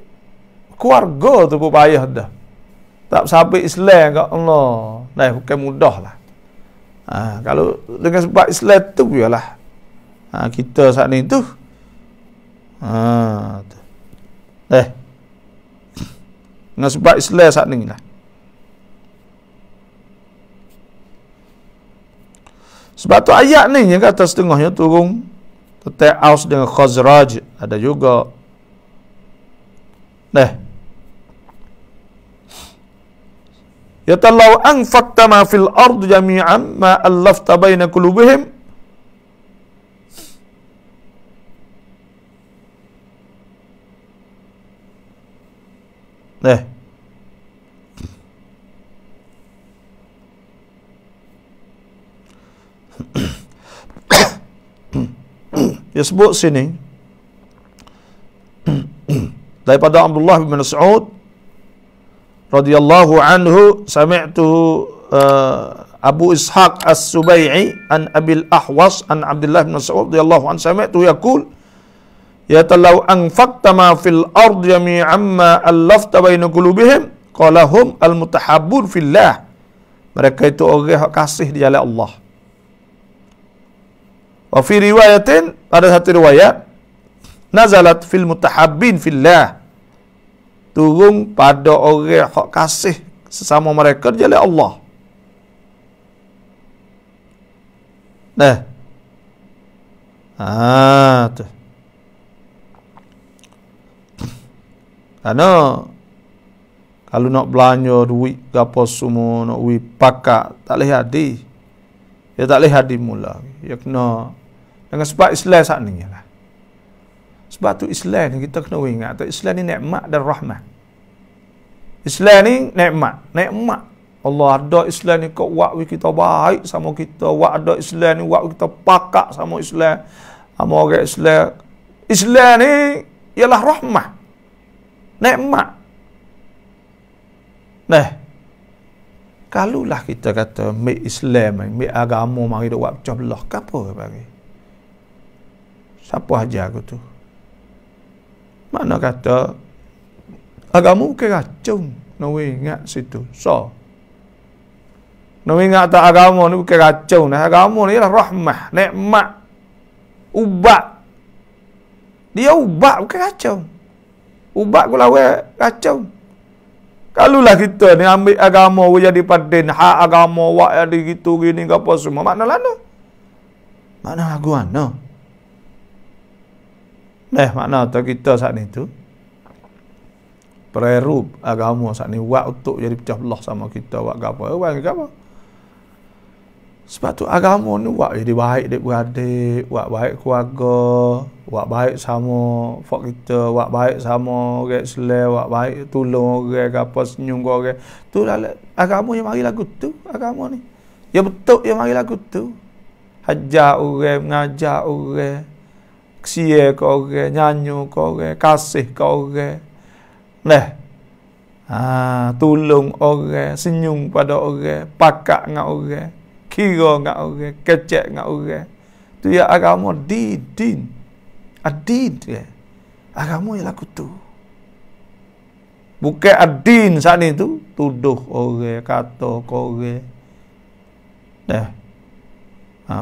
keluarga tu pun payah dah. Tak sampai Islam kat Allah. Bukan mudah lah. Kalau dengan sebab Islam tu biarlah. Kita saat ni tu Tu. Dengan sebab Islam saat ni lah. Sebab tu ayat ni yang kata setengahnya turun tentang Aus dengan Khazraj. Ada juga. Law anfaqta ma fil ard jami'an ma allafta baina qulubihim. Dia sebut sini daripada Abdullah bin Mas'ud radhiyallahu anhu, sami'tu Abu Ishaq As-Subai'i an Abil Ahwas an Abdullah bin Mas'ud radhiyallahu anhu, sami'tu yaqul ya talau anfaqta ma fil ard jami'an ma allafta baina qulubihim qala hum al-mutahabbun fillah. Mereka itu orang yang kasih di jalan Allah. Wa fi riwayatin, ada satu riwayat, nazalat fil mutahabbin fillah, turun pada orang yang kasih sesama mereka di jalan Allah. Tu. Karena kalau nak belanja duit gapo semua, nak duit pakak, tak boleh hadi. Ya tak boleh hadi mula. Ya kena dengan sebab Islam saat ni lah. Sebab tu Islam ni kita kena ingat, Islam ni nikmat dan rahmat. Islam ni nikmat. Allah ada Islam ni kau buat kita baik sama kita, buat ada Islam ni buat kita pakak sama Islam, sama orang Islam. Islam ni ialah rahmat, nikmat. Kalulah kita kata mik Islam, mik agama mari dak buat pecah belah, apa bagi? Siapa ajar aku tu? Mana kata agama bukan racun. Nak ingat situ. Nak ingat tak agama ni bukan racun. Agama ni ialah rahmah, nikmat, ubat. Dia ubat bukan racun. Ubat ku lawan racun. Kalulah kita ni ambil agama jadi paden, hak agama wak jadi gitu gini apa semua, makna lana? Makna lagu mana? Makna tak kita saat ni tu pererub agama saat ni buat untuk jadi pecah belah sama kita, buat apa? Buat apa? Sebab tu agama ni buat jadi baik dek beradik, buat baik keluarga, buat baik sama fak kita, buat baik sama orang Islam, buat baik tolong orang apa, senyum orang. Tu lah agama yang mari lagu tu, agama ni. Ya betul yang mari lagu tu. Hajar orang, mengajar orang, kesian ke orang, nyanyi ke orang, kasih ke orang. Tolong orang, senyum pada orang, pakak dengan orang, kira dengan orang, kecek dengan orang. Tu ya agama din. Adin dia. Agama yang laku tu. Bukan adin saat ni tu tuduh orang, kata ke orang.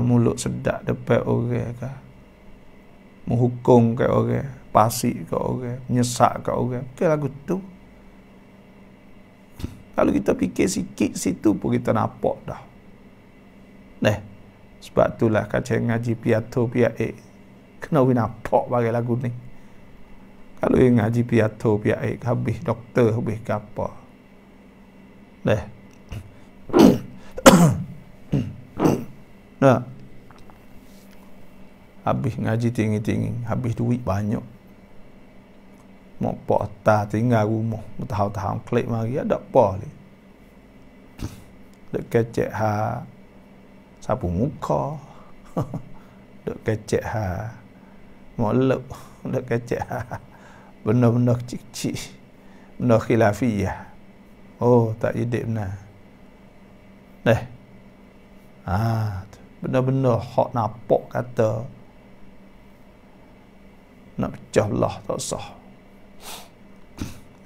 Mulut sedap depan orang ke. Menghukum ke orang, pasik ke orang, menyesak ke orang. Bukan lagu tu. Kalau kita fikir sikit situ pun kita nampak dah. Sebab itulah kacau ngaji piatu piaik. Kena nampak bagi lagu ni. Kalau yang ngaji piatu piaik habis doktor, habis ke apa. Habis ngaji tinggi-tinggi, habis duit banyak. Mau pota tinggal rumah, bertahun-tahun klik mari ada apa ni? Dek kecek sapu muka. Dek kecek molek, dek kecek benda-benda kecil-kecil, benda khilafiyah. Oh, tak hidup benar. Benda-benda hak nampak kata nak pecah belah tak sah.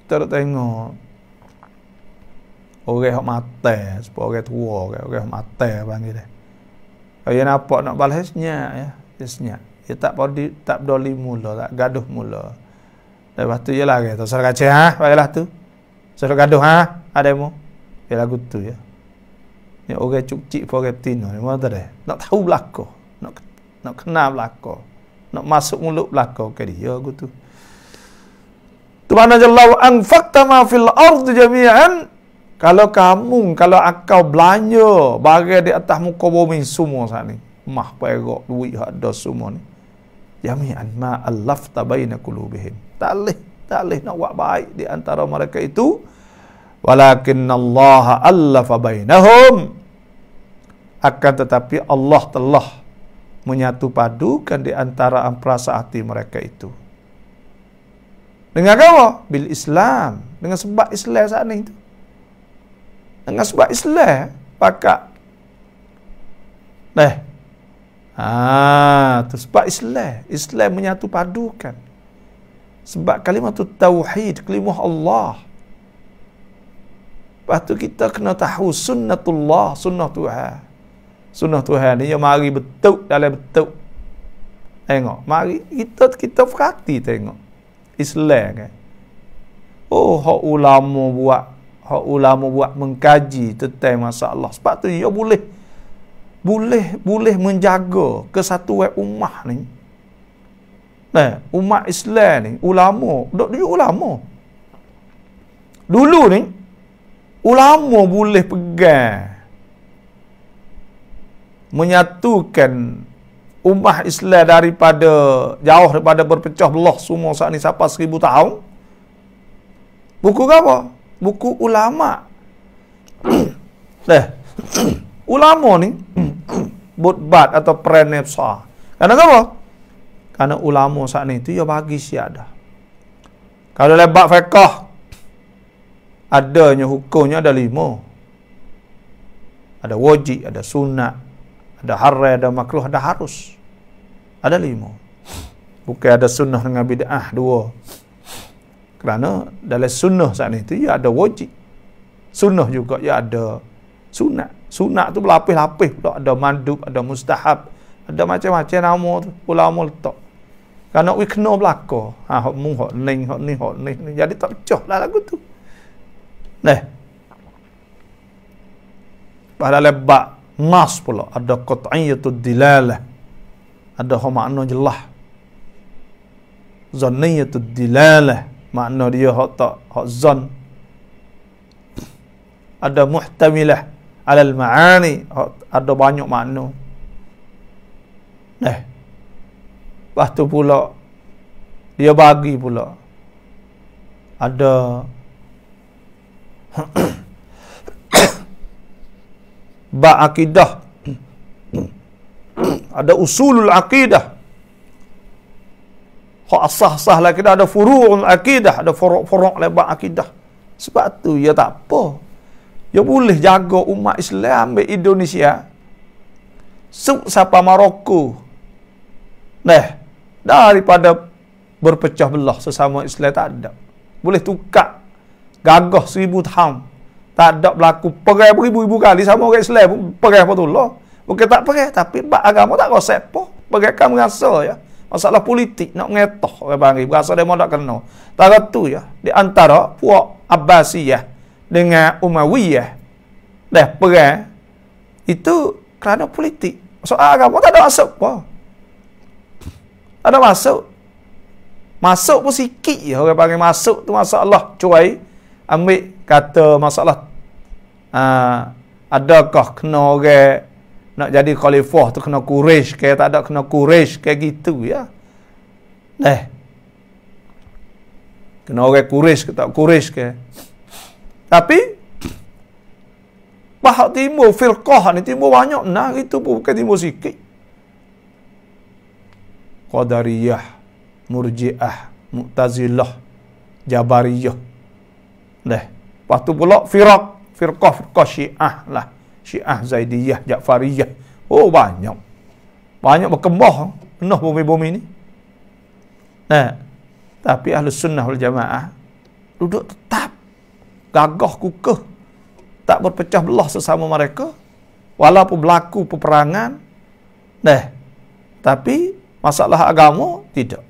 Kita tengok orang hak mati, sebab orang tua, orang hak mati panggil dia. Kalau nampak nak balas senyap ya, dia senyap. Dia tak peduli mula, tak gaduh mula. Lepas tu je lah kata, "Saudara kacau ha, baiklah tu. Saudara gaduh ha, ada mu." Ya lagu tu ya. Ni orang cuk-cik pun orang Tino ni mana dah. Nak tahu belaka, nak kenal belaka, nak masuk mulut belaka ke dia aku tu. Tu mana jallahu anfaqta ma fil ard jami'an. Kalau akau belanja barang di atas muka bumi semua saat ni, mah perak duit hak ada semua ni, jami'an ma allafta baina qulubihim. Tak boleh nak buat baik di antara mereka itu. Walakinnallaha allafa bainahum. Akan tetapi Allah telah menyatu padukan di antara perasaan hati mereka itu. Dengan apa? Bil Islam. Dengan sebab Islam saat ni itu. Dengan sebab Islam pakak. Tu sebab Islam menyatu padukan. Sebab kalimah tu tauhid, kalimah Allah. Lepas tu kita kena tahu sunnatullah, sunnah Tuhan. Sunnah Tuhan ni yang mari betul dalam betul. Tengok, mari kita perhati tengok. Islam kan. Oh, hak ulama buat mengkaji tentang masalah. Sebab tu dia boleh menjaga kesatuan ummah ni. Umat Islam ni, ulama, dulu ni ulama boleh pegang menyatukan ummah Islam jauh daripada berpecah belah semua saat ni sampai 1000 tahun. Buku apa? Buku ulama. Ulama ni butbat atau peran besar. Karena apa? Karena ulama saat ni tu dia bagi siada. Kalau lebat fiqh adanya hukumnya ada 5. Ada wajib, ada sunat, ada haram, ada makruh, ada harus. Ada 5. Bukan ada sunnah dengan bid'ah 2. Kerana dalam sunnah saat ni tu ya ada wajib. Sunnah juga ya ada sunat. Sunat tu berlapis-lapis pula, ada mandub, ada mustahab, ada macam-macam nama tu ulama letak. Kerana we kena belaka. Hak mu hak ni. Jadi tak pecah lah lagu tu. Pada lebak nas pula ada qat'iyatud dilalah. Ada makna jelas. Zanniyatud dilalah, makna dia hak zan. Ada muhtamilah alal ma'ani, ada banyak makna. Lepas tu pula dia bagi pula ada akidah. Ada usulul akidah. Hak asah-asah lah kita ada furu'ul akidah, ada furu' lebat akidah. Sebab tu ya tak apa. Ya boleh jaga umat Islam ambil Indonesia. Sampai Maroko. Daripada berpecah belah sesama Islam tak ada. Boleh tukar gagah 1000 tahun. Tak ada berlaku perang beribu-ribu kali sama orang Islam pun perang apa tu lah. Bukan tak perang, tapi bab agama tak rasa apa. Perang kan merasa ya. Masalah politik nak ngetoh orang bangri. Berasa dia tak kena. Tak tu ya. Di antara puak Abbasiyah dengan Umayyah. Perang itu kerana politik. Soal agama tak ada masuk apa. Tak ada masuk. Masuk pun sikit je. Orang panggil masuk tu masalah cuai. Ambil kata masalah adakah kena orang nak jadi khalifah tu kena Quraisy ke tak ada kena Quraisy kayak gitu ya. Kena orang Quraisy ke tak Quraisy ke. Tapi bahak timur firqah ni timur banyak nah itu pun bukan timur sikit. Qadariyah, Murji'ah, Mu'tazilah, Jabariyah. Lepas tu pula firqah Syiah lah. Syiah Zaidiyah, Ja'fariyah. Oh banyak. Banyak berkembang penuh bumi-bumi ni. Tapi Ahlus Sunnah wal Jamaah duduk tetap gagah kukuh, tak berpecah belah sesama mereka walaupun berlaku peperangan. Tapi Masalah agama, tidak.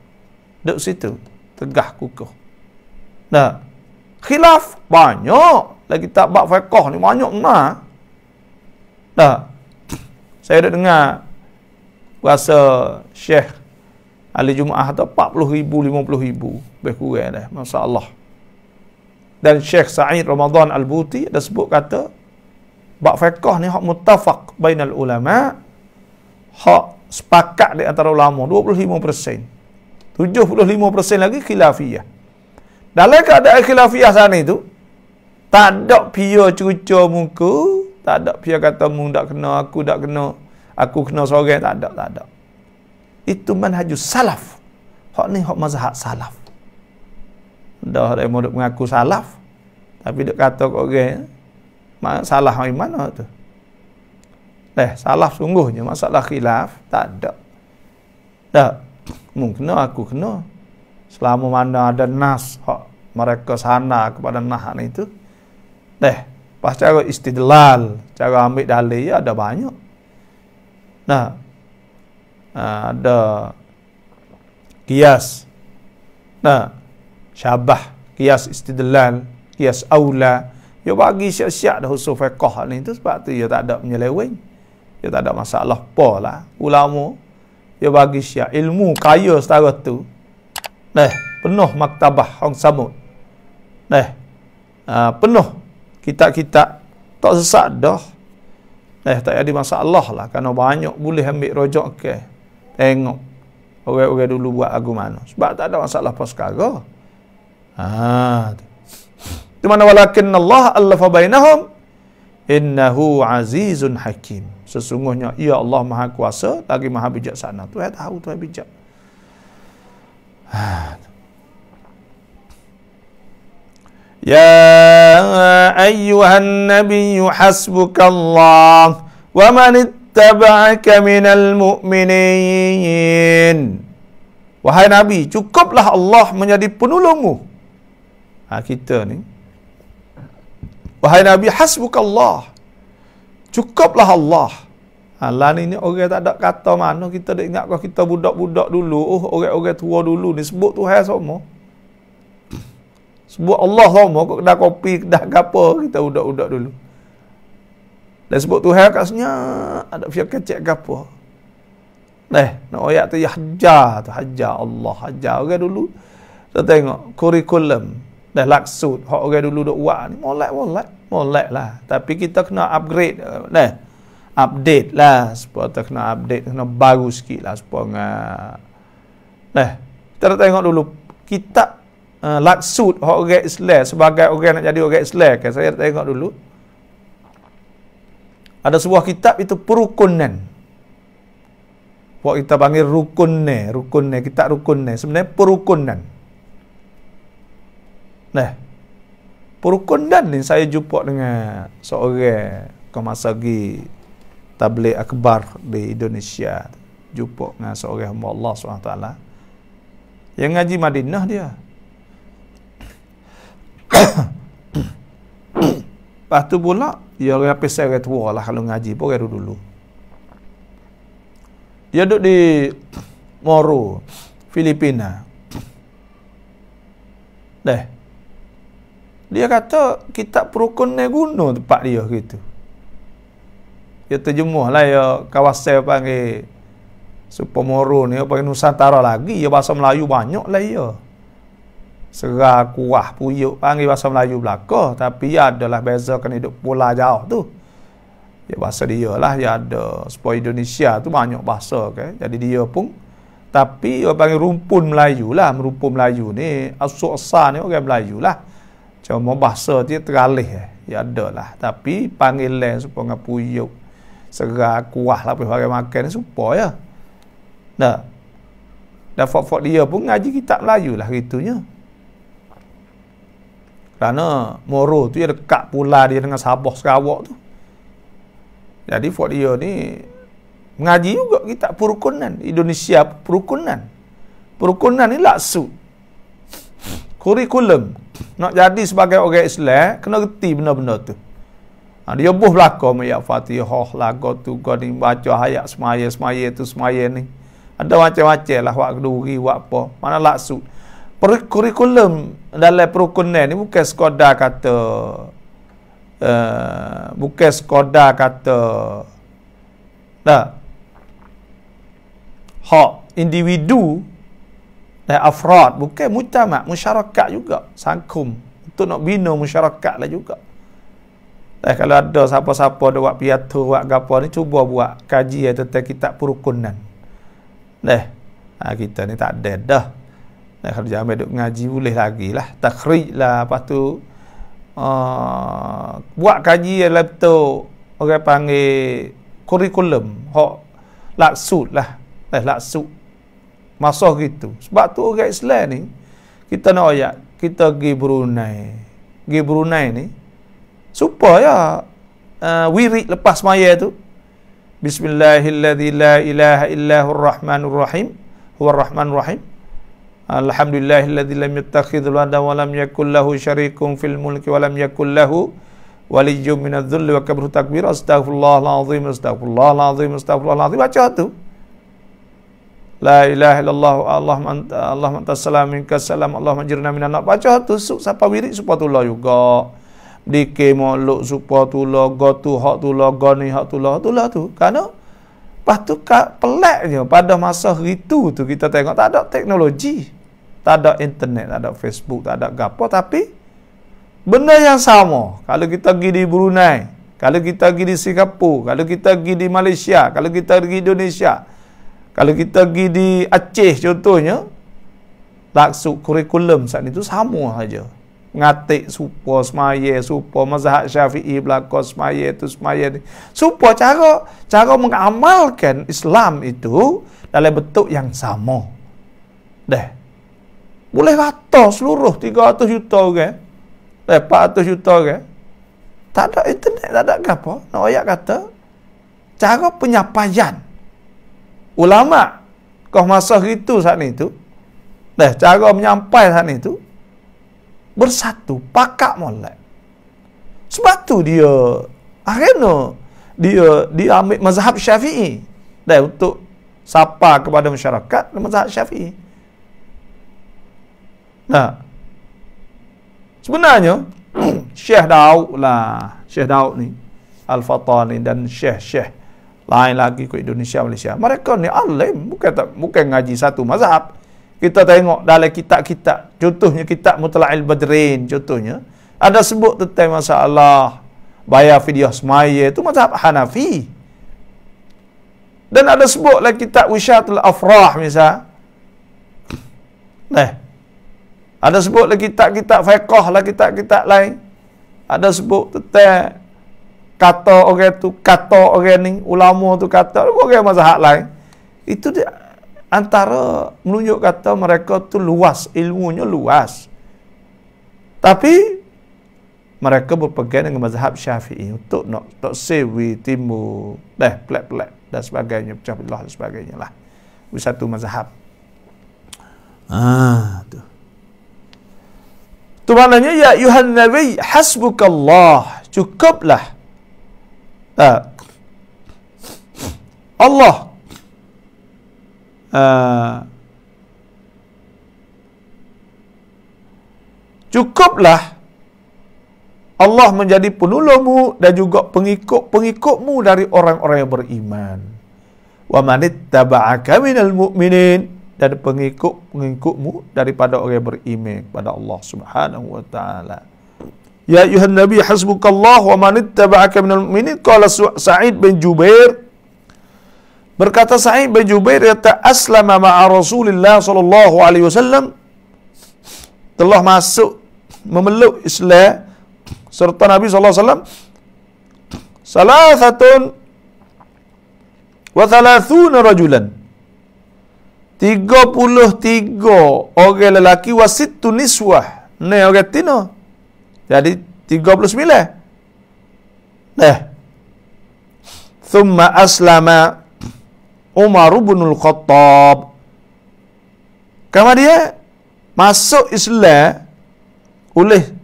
Duduk situ, tegah kukuh. Nah, khilaf banyak. Lagi tak bab fiqh ni banyak nah. Nah, saya dah dengar rasa Syekh Ali Jumaah tu 40,000, 50,000 lebih kurang dah, masya-Allah. Dan Syekh Sa'id Ramadan Al-Buti ada sebut kata bab fiqh ni hak muttafaq bainal ulama, hak sepakat di antara ulama 25%. 75% lagi khilafiyah. Dalam keadaan khilafiyah sana itu, tak ada pia cuca muka, tak ada pia kata mu tak kena, aku tak kena, aku kena seorang, tak ada, tak ada. Itu manhajus salaf. Hak ni hak mazhab salaf. Dah ada yang mengaku salaf, tapi dia kata kat orang, salah dari mana tu? Salaf sungguhnya, masalah khilaf, tak ada. Tak. Mu kena, aku kena. Selama mana ada nas, hak mereka sana kepada nas ni tu. Pas cara istidlal, cara ambil dalil, ya ada banyak. Nah, ada qiyas. Nah, syabah, qiyas istidlal, qiyas aula. Dia bagi siap-siap dah usul fiqh ni tu, sebab tu dia tak ada penyeleweng. Dia tak ada masalah apa lah. Ulama dia bagi siap ilmu kaya setara tu. Penuh maktabah Hong Samud. Penuh kitab-kitab, tak sesat dah. Tak ada masalah lah, kerana banyak boleh ambil rojak ke. Tengok orang-orang dulu buat lagu mana. Sebab tak ada masalah apa sekarang. Di mana walakin Allah allafa bainahum innahu azizun hakim. Sesungguhnya ia Allah Maha Kuasa lagi Maha Bijaksana. Tuhan tahu, Tuhan bijak. Ya ayyuhan nabiyyu hasbukallah wa man ittaba'aka minal mu'minin. Wahai Nabi, cukuplah Allah menjadi penolongmu. Kita ni, wahai Nabi, hasbukallah, cukuplah Allah. Lah ni orang tak ada kata mana. Kita dah ingat kalau kita budak-budak dulu, orang-orang tua dulu ni sebut Tuhan semua. Sebut Allah semua, kau kedai kopi, kedai apa, kita budak-budak dulu. Dan sebut Tuhan kat sini, ada fiak kecek apa. Nak ayat tu, ya hajar tu, hajar Allah, hajar. Orang dulu, kita tengok, kurikulum, laksud, hak orang dulu duk buat ni, molek lah. Tapi kita kena upgrade, update lah, supaya kita kena update, kena baru sikit lah, supaya kita tengok dulu, kitab laksud hak orang Islam, sebagai orang nak jadi orang Islam, kan? Saya tengok dulu, ada sebuah kitab itu perukunan. Buat kita panggil rukun ni, kitab rukun ni, sebenarnya perukunan. Perukunan ni saya jumpa dengan seorang kemasagi tabligh akbar di Indonesia. Jumpa dengan seorang hamba Allah SWT yang ngaji Madinah dia. Lepas tu pula dia orang pesai orang tua lah, kalau ngaji pun orang dulu. Dia duduk di Moro, Filipina. Dia kata kitab perukun ni guna tempat dia gitu. Dia terjemuh lah ya, kawasan panggil Supamoro ni, panggil Nusantara lagi, ya bahasa Melayu banyak lah ya. Serah, kuah, puyuk, panggil bahasa Melayu belaka. Tapi ya adalah beza kan hidup pula jauh tu. Ya bahasa dia lah, ya ada. Supaya Indonesia tu banyak bahasa kan. Jadi dia pun, tapi dia panggil rumpun Melayu lah. Rumpun Melayu ni, asal ni orang Melayu lah. Cuma bahasa dia teralih. Ya ada lah. Tapi panggil lain supaya puyuk, serah, kuah lah, pergi makan ni supaya. Dan fok-fok dia pun ngaji kitab Melayu lah gitunya. Kerana Moro tu dia dekat pula dia dengan Sabah Sarawak tu. Jadi fok dia ni mengaji juga kitab perukunan. Indonesia perukunan. Perukunan ni laksud. Kurikulum. Nak jadi sebagai orang Islam, kena reti benda-benda tu. Dia buh belakang ayat Fatihah, lagu tu, kau ni baca ayat semaya tu semaya ni. Ada macam-macam lah, wak keduri, wak apa. Mana laksud. Kurikulum dalam perukunan ni bukan sekadar kata hak individu dan afrad, bukan mujtama', masyarakat juga, sangkum untuk nak bina masyarakat lah juga. Kalau ada siapa-siapa ada buat pidato, buat gapo ni, cuba buat kaji tentang kitab perukunan. Kita ni tak ada dah. Kalau jangan duk ngaji boleh lagi lah, takhrij lah, lepas tu buat kaji yang betul, orang panggil kurikulum, hak laksud lah, laksud masa gitu. Sebab tu orang Islam ni, kita nak ayat, kita pergi Brunei ni supaya wirid lepas maya tu, Bismillahilladzi la ilaha illahur rahmanur rahim, huwar rahmanur rahim, Alhamdulillahilladzi lam yattakhidh walada wa lam yakul lahu syarikun fil mulki wa lam yakul lahu waliyyun minadh-dhulli wa kabru takbir, astaghfirullahal azim, astaghfirullahal azim, astaghfirullahal azim. Baca tu. La ilaha illallah Allahumma antas salam minkas salam Allahumma ajirna minan nar. Baca tu siapa wirid supaya tula juga. Dike molok supaya tula, go tu hak tula, go ni hak tula tu. Kerana lepas tu peliknya pada masa itu tu kita tengok tak ada teknologi, tak ada internet, tak ada Facebook, tak ada gapo, tapi benda yang sama. Kalau kita pergi di Brunei, kalau kita pergi di Singapura, kalau kita pergi di Malaysia, kalau kita pergi di Indonesia, kalau kita pergi di Aceh contohnya, laksud kurikulum saat itu sama saja. Ngatik supo semaya, supo mazhab Syafi'i belakang semaya tu semaya ni. Supo cara mengamalkan Islam itu dalam bentuk yang sama. Boleh kata seluruh 300 juta orang, 400 juta orang, tak ada internet, tak ada apa. Nak ayat kata cara penyampaian ulama kau masa itu saat itu, cara menyampaikan saat itu bersatu, pakak molek. Sebab tu dia akhirnya dia ambil mazhab Syafi'i untuk sapa kepada masyarakat, mazhab Syafi'i. Sebenarnya Syekh Daud ni Al-Fatani dan Syekh lain lagi ke Indonesia, Malaysia, mereka ni alim, bukan ngaji satu mazhab. Kita tengok dalam kitab-kitab, contohnya kitab Mutla'il Badrin, contohnya ada sebut tentang masalah bayar fidyah semaya, itu mazhab Hanafi. Dan ada sebut lagi kitab Wishatul Afrah misal. Ada sebut lagi kitab-kitab fiqh lah, kitab-kitab lain. Ada sebut tentang kata orang ni, ulama tu kata, orang mazhab lain. Itu dia antara menunjuk kata mereka tu luas, ilmunya luas. Tapi mereka berpegang dengan mazhab Syafi'i untuk nak sewi timur, pelak-pelak dan sebagainya, pecah belah dan sebagainya lah. Satu mazhab. Tu maknanya ya ayuhan nabi hasbukallah, cukuplah Allah cukuplah Allah menjadi penolongmu dan juga pengikut-pengikutmu dari orang-orang yang beriman. Wa manittaba'aka minal mu'minin, dan pengikut-pengikutmu daripada orang yang beriman kepada Allah Subhanahu wa taala. Ya ayuhan nabi hasbukallah wa manittaba'aka minal mu'minin. Qala Sa'id bin Jubair, berkata Sa'id bin Jubair, kata aslama ma'a Rasulillah sallallahu alaihi wasallam, telah masuk memeluk Islam serta Nabi sallallahu alaihi wasallam salasatun wa thalathuna rajulan, 33 orang lelaki, wasittu niswah, ni orang tina, jadi 39. Thumma aslama Umar bin Al-Khattab, kemudian masuk Islam oleh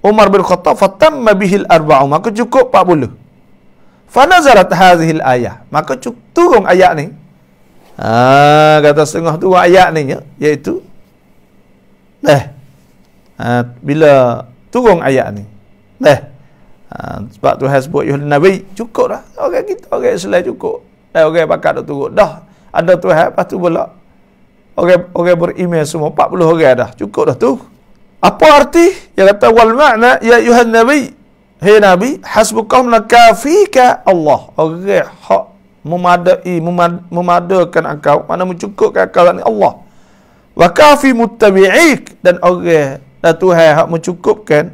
Umar bin Khattab, fatamma bihil arba'u, maka cukup 40. Fanazarat hadhil ayah, maka turun ayat ni. Kata setengah tu ayat ni ya, iaitu bila turun ayat ni. Sebab Tuhan sebut Yuhan Nabi, cukup dah. Orang kita, orang Islam cukup. Orang pakat dah turun. Dah ada Tuhan, lepas tu pula orang beriman semua 40 orang dah. Cukup dah tu. Apa arti? Dia kata wal makna ya Yuhan Nabi. Hei Nabi, hasbukum nakafika Allah. Orang hak memadakan engkau, mana mencukupkan engkau ni Allah. Wa kafi muttabi'ik, dan orang dan Tuhan hak mencukupkan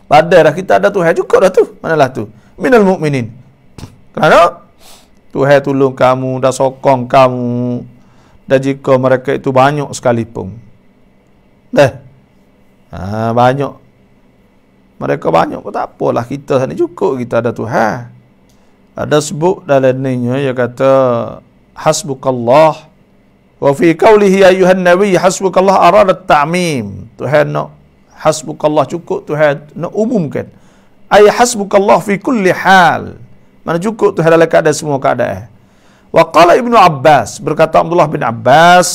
pada dah kita ada Tuhan, cukup dah tu. Manalah tu minal mu'minin, kerana Tuhan tolong kamu, dah sokong kamu, dan jika mereka itu banyak sekalipun banyak, mereka banyak pun tak apalah, kita ni cukup, kita ada Tuhan. Ada sebut dalam ni ya, kata hasbukallah. Wa fi qawlihi ayyuhan nabiy hasbukallah arada ta'mim. Tuhan nak hasbukallah cukup, Tuhan nak umumkan. Ay hasbukallah fi kulli hal. Mana cukup Tuhan dalam keadaan semua keadaan. Wa qala Ibnu Abbas, berkata Abdullah bin Abbas,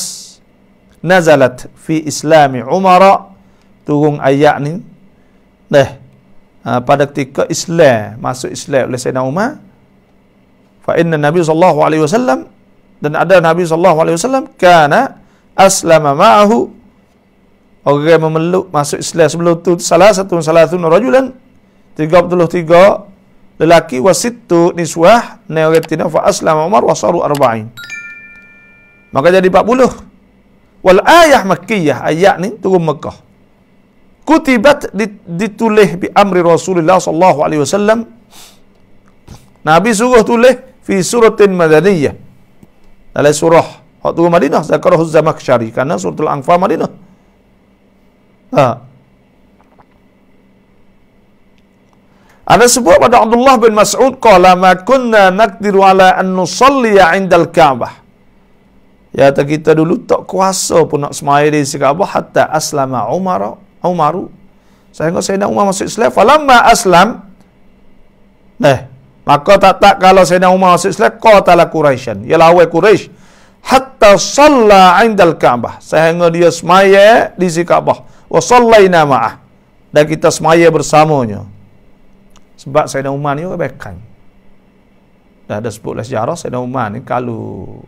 nazalat fi islami Umar, turun ayat ni pada ketika Islam, masuk Islam oleh Sayyidina Umar. Fa inna Nabi sallallahu alaihi wasallam, dan ada Nabi sallallahu alaihi wasallam, kana aslama ma'ahu, orang memeluk masuk Islam sebelum tu salatun rajulan, 33 lelaki, wasittu niswah, ne orang tina, fa aslama Umar wa saru 40, maka jadi 40. Wal ayah makkiyah, ayat ni turun Mekah. Kutibat, ditulis bi amri Rasulullah sallallahu alaihi wasallam, Nabi suruh tulis fi suratin madaniyah, dalam surah waktu Madinah, zakarahu Zamakhsyari, karena suratul Anfal Madinah. Ada sebut pada Abdullah bin Mas'ud, qala ma kunna naqdiru ala an nusalliya 'indal Ka'bah. Ya, kita dulu tak kuasa pun nak semaya di Ka'bah, hatta aslama Umaru, sehingga Sayyidina Umar masuk Islam. Falamma aslam, maka tak kalau Sayyidina Umar masuk Islam, qatala Quraisyan, ia lawan Quraisy, hatta shalla 'indal Ka'bah, sehingga dia semaya di Ka'bah, wa shallaina ma'ah, dan kita semaya bersamanya. Sebab Sayyidina Umar ni orang baikkan. Dah ada sebutlah sejarah Sayyidina Umar ni, kalau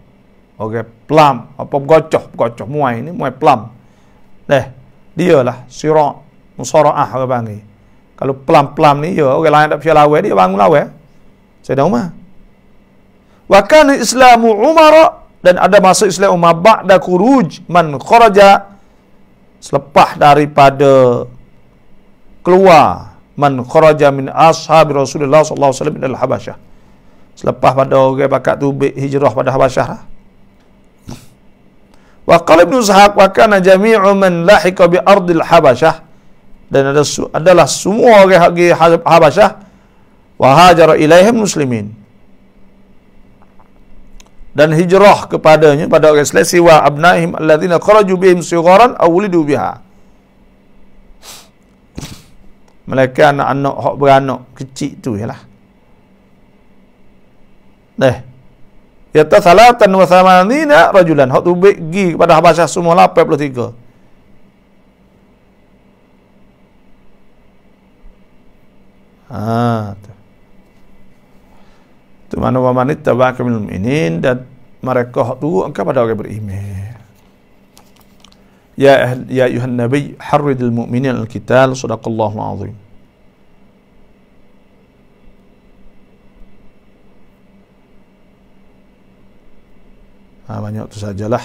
orang pelam, apa bergocoh muai pelam, dialah sirak musara'ah orang panggil. Kalau pelam ni ya, orang lain tak bisa lawan, dia bangun lawan Sayyidina Umar. Wa kana islamu Umar, dan ada masuk Islam Umar ba'da khuruj man kharaja, selepas daripada keluar man kharaja min ashabi Rasulullah sallallahu alaihi wasallam ila Habasyah, selepas pada orang bakat tu hijrah pada Habasyah. Wa qala Ibnu Ishaq, wa kana jami'u man lahiqa bi ardil Habasyah, dan adalah semua orang di Habasyah, wa hajara ilaihim muslimin, dan hijrah kepadanya pada orang Islam, siwa abnaihim alladzina kharaju bihim sigharan aw wulidu biha, mereka anak-anak hak beranak kecil tu ialah yata salatan wa thamanina rajulan, hak tu pergi kepada Habasyah semua 83. Tu mana wa man ittaba'aka minal mu'minin, dan mereka hak tu engkau pada orang beriman. Ya ayuhan nabi harridil mu'minin al-qital, sadaqallahu azim. Banyak tu sajalah.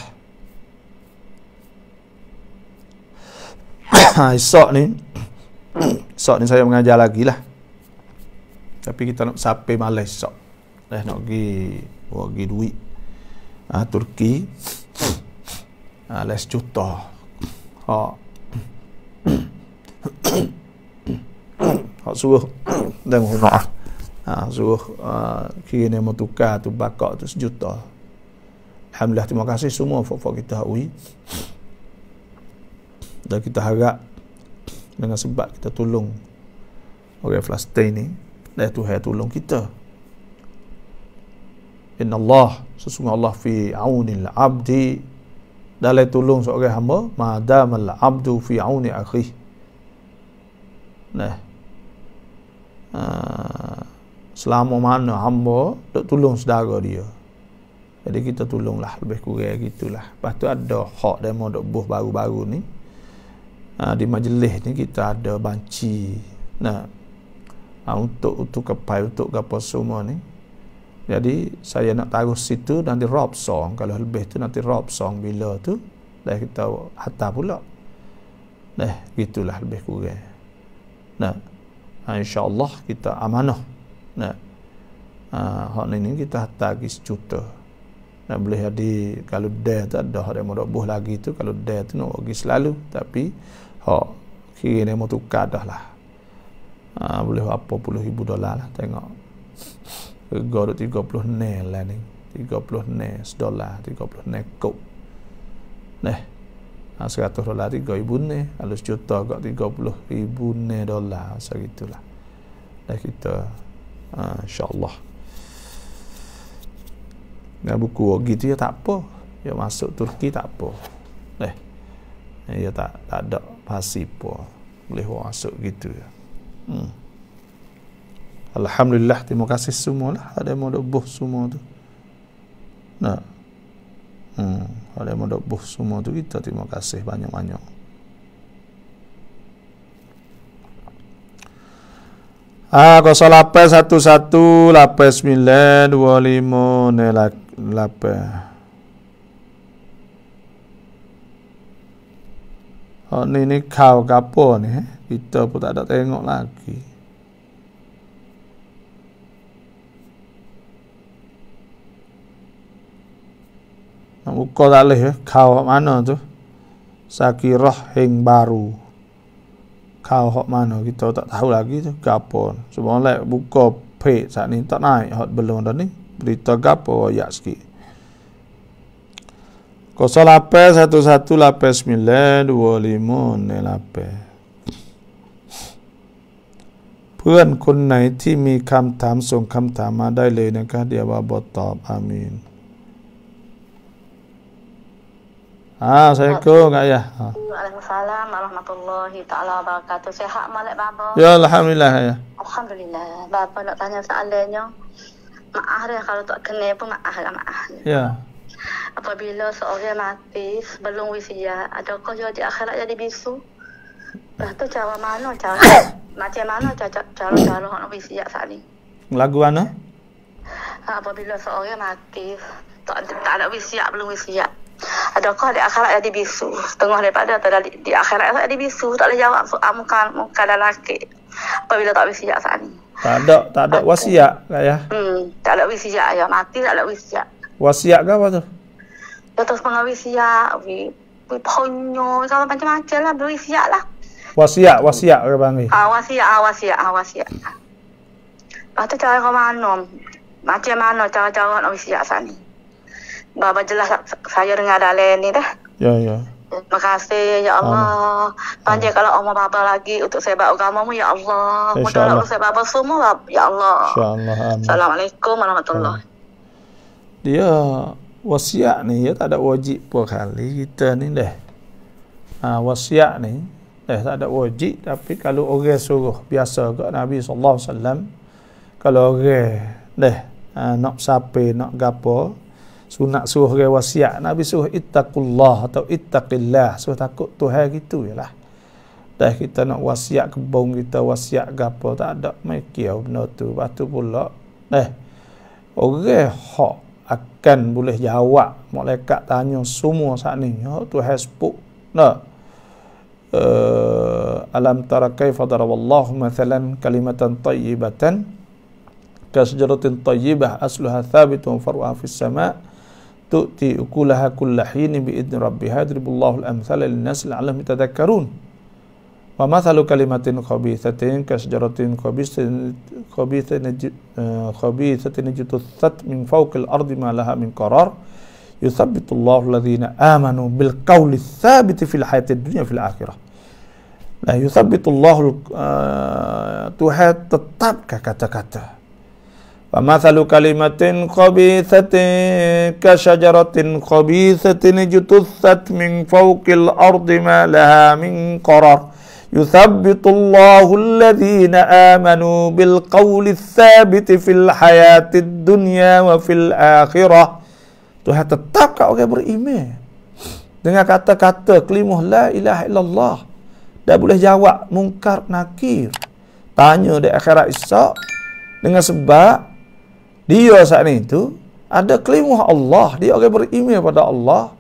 Esok ni saya mengajar lagi lah, tapi kita nak sampai malam esok. Nak pergi duit Turki, les juta. Hak suruh dan maaf. Suruh kira ni mau tukar tu bakak tu 1 juta. Alhamdulillah, terima kasih semua fok kita hui. Dan kita harap dengan sebab kita tolong orang Palestin ni, dan Tuhan tolong kita. Innallah, sesungguhnya Allah fi aunil abdi, dalam tolong seorang hamba, madamal abdu fi auni akhih. Nah, selama mana hamba dok tolong saudara dia, jadi kita tolonglah lebih kurang gitulah. Lepas tu ada hak demo dok buh baru-baru ni, di majlis ni kita ada banci. Nah, untuk kepai, untuk apa semua ni. Jadi saya nak taruh situ nanti rob song, kalau lebih tu nanti rob song bila tu dah kita hantar pula. Dah gitulah lebih kurang. Nah, insya-Allah kita amanah. Nah, hak ni kita hantar lagi 1 juta. Nah, boleh jadi kalau dia tu ada hak dia mau buh lagi tu, kalau dia tu nak bagi selalu, tapi hak kira dia mau tukar dah lah. Boleh apa $10,000 lah, tengok. Harga 30 nel lah ni. 30 nel $1, 30 nel kop. Nah, $100 3,000 nel. Kalau 1 juta kat 30,000 nel dolar. Segitulah. Dah kita insya-Allah. Nah, buku gitu ya tak apa. Ya masuk Turki tak apa. Ya tak ada pasti apa. Boleh masuk gitu ya. Alhamdulillah, terima kasih semualah. Ada yang mau buh semua tu. Nah, ada yang mau buh semua tu, kita terima kasih banyak-banyak. Kosong 811 89 25 08. Ni kau gapo ni, kita pun tak ada tengok lagi. Nak buka tak boleh ya. Kau hak mana tu? Sakirah hing baru. Kau hak mana kita tak tahu lagi tu. Gapo. Cuma like buka page saat ni tak naik hak belum dah ni. Berita gapo ayat sikit. 0811892508 เพื่อนคนไหนที่มีคำถามส่งคำถามมาได้เลยนะครับเดี๋ยวว่าบทตอบอามีนAssalamualaikum Kak Ayah. Waalaikumsalam warahmatullahi taala wabarakatuh. Sihat malak bapa? Ya alhamdulillah ya. Alhamdulillah. Bapa nak tanya soalannya. Maaf dia kalau tak kenal pun maaf lah maaf. Ya. Apabila seorang mati sebelum wisiat, adakah dia di akhirat jadi bisu? Lepas tu cara mana macam mana cara nak wisiat saat ni? Lagu mana? Apabila seorang mati tak ada wisiat, belum wisiat. Adakah di akhirat jadi bisu? Setengah daripada di akhirat jadi bisu. Tak boleh jawab soal muka lelaki. Apabila tak wasiat saat ni. Tak ada wasiat Kak ya. Tak ada wasiat ya. Mati tak ada wasiat. Wasiat ke apa tu? Ya terus pengawasiat. Ponyo. Kalau macam-macam lah. Berwasiat lah. Wasiat ke panggil? Wasiat. Lepas tu cara mana? Macam mana cara nak wasiat saat ni? Bapa jelas saya dengar dalam ni dah. Ya. Terima kasih ya Allah. Panjang kalau Allah bapa lagi untuk sebab agamamu ya Allah. Mudah-mudahan sebab bapa semua ya Allah. Insyaallah. Assalamualaikum warahmatullahi. Dia wasiat ni ya tak ada wajib pun kali kita ni dah. Wasiat ni tak ada wajib, tapi kalau orang suruh biasa kat Nabi sallallahu alaihi wasallam, kalau orang nak sampai nak gapo sunat suruh orang wasiat, Nabi suruh ittaqullah atau ittaqillah, suruh takut Tuhan gitu jelah. Dah kita nak wasiat kebun kita, wasiat gapo tak ada mikir benda tu. Lepas tu pula orang hak akan boleh jawab malaikat tanya semua saat ni. Tuhan sebut alam tara kaifa daraballahu mathalan kalimatan tayyibatan kasjaratin tayyibah asluha thabitun far'uha fis sama' tu'ti ukulaha kulla hin bi'idni rabbiha yadribullahu al-amthala lin-nas la'allahum yatadhakkarun wa mathalu kalimatin khabithatin kasjaratin khabithatin juthat min fawqil ardi ma laha min qarar yuthabbitullahu alladhina amanu bil qawli thabiti fil hayatid dunya fil akhirah. La yuthabbitullahu Tuhan tetapkan kata-kata. Famathalu kalimatin khabithatin kasyajaratin khabithatin jututhat min fawqil ardi ma laha min qarar. Yuthabbitullahu alladhina amanu bil qawli tsabiti fil hayatid dunya wa fil akhirah. Tuhan tetap kat orang beriman dengan kata-kata kalimah la ilaha illallah. Dah boleh jawab mungkar nakir. Tanya di akhirat esok dengan sebab dia saat itu ada kalimah Allah, dia orang beriman pada Allah,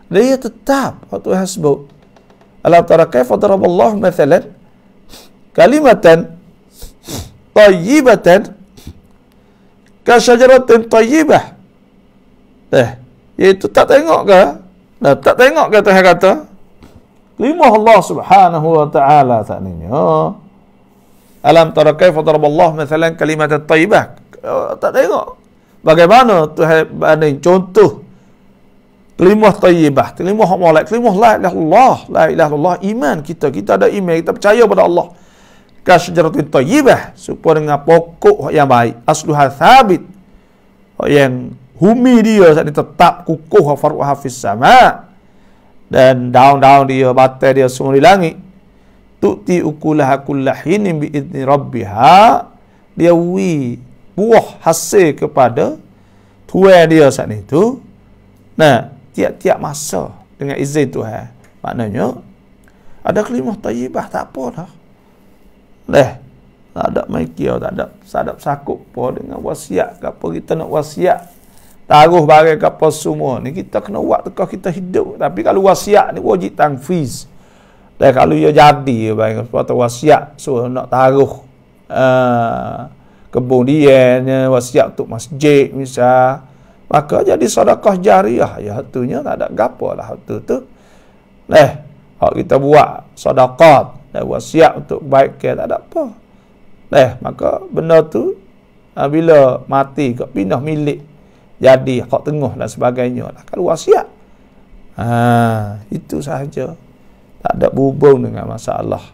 dia tetap Tuhan sebut. Alam tara kaifa daraballahu mathalan kalimatan tayyibatan ka syajaratin tayyibah. Iaitu tak tengok ke? Tak tengok ke Tuhan kata? Kalimah Allah Subhanahu wa taala takninya. Alam tara kaifa daraballahu mathalan kalimatan tayyibah. Tak tengok bagaimana Tuhan banding contoh kalimah tayyibah, kalimah molek, kalimah la ilaha illallah, la ilaha illallah, iman kita ada iman, kita percaya pada Allah. Kasyajaratin tayyibah, supaya dengan pokok yang baik, asluha thabit, yang humi dia saat ini tetap kukuh, faruha fis sama, dan daun-daun dia, batai dia semua di langit. Tu'ti ukulaha kullahinin bi'idni rabbiha, dia buah hasil kepada tuan dia saat itu. Nah, tiap-tiap masa dengan izin Tuhan. Maknanya ada kalimah tayyibah, tak apa dah. Tak ada maikia, tak ada sadap sakut apa dengan wasiat ke apa kita nak wasiat. Taruh barang ke apa semua ni kita kena buat tekah kita hidup. Tapi kalau wasiat ni wajib tanfiz. Dan kalau ia jadi barang sepatutnya wasiat so nak taruh kebun dia wasiat untuk masjid misal, maka jadi sedekah jariah. Ya hatunya tak ada gapo lah hatu tu. Hak kita buat sedekah dan wasiat untuk baik ke tak ada apa. Maka benda tu bila mati ke pindah milik jadi hak tengah dan sebagainya lah. Kalau wasiat itu sahaja, tak ada berhubung dengan masalah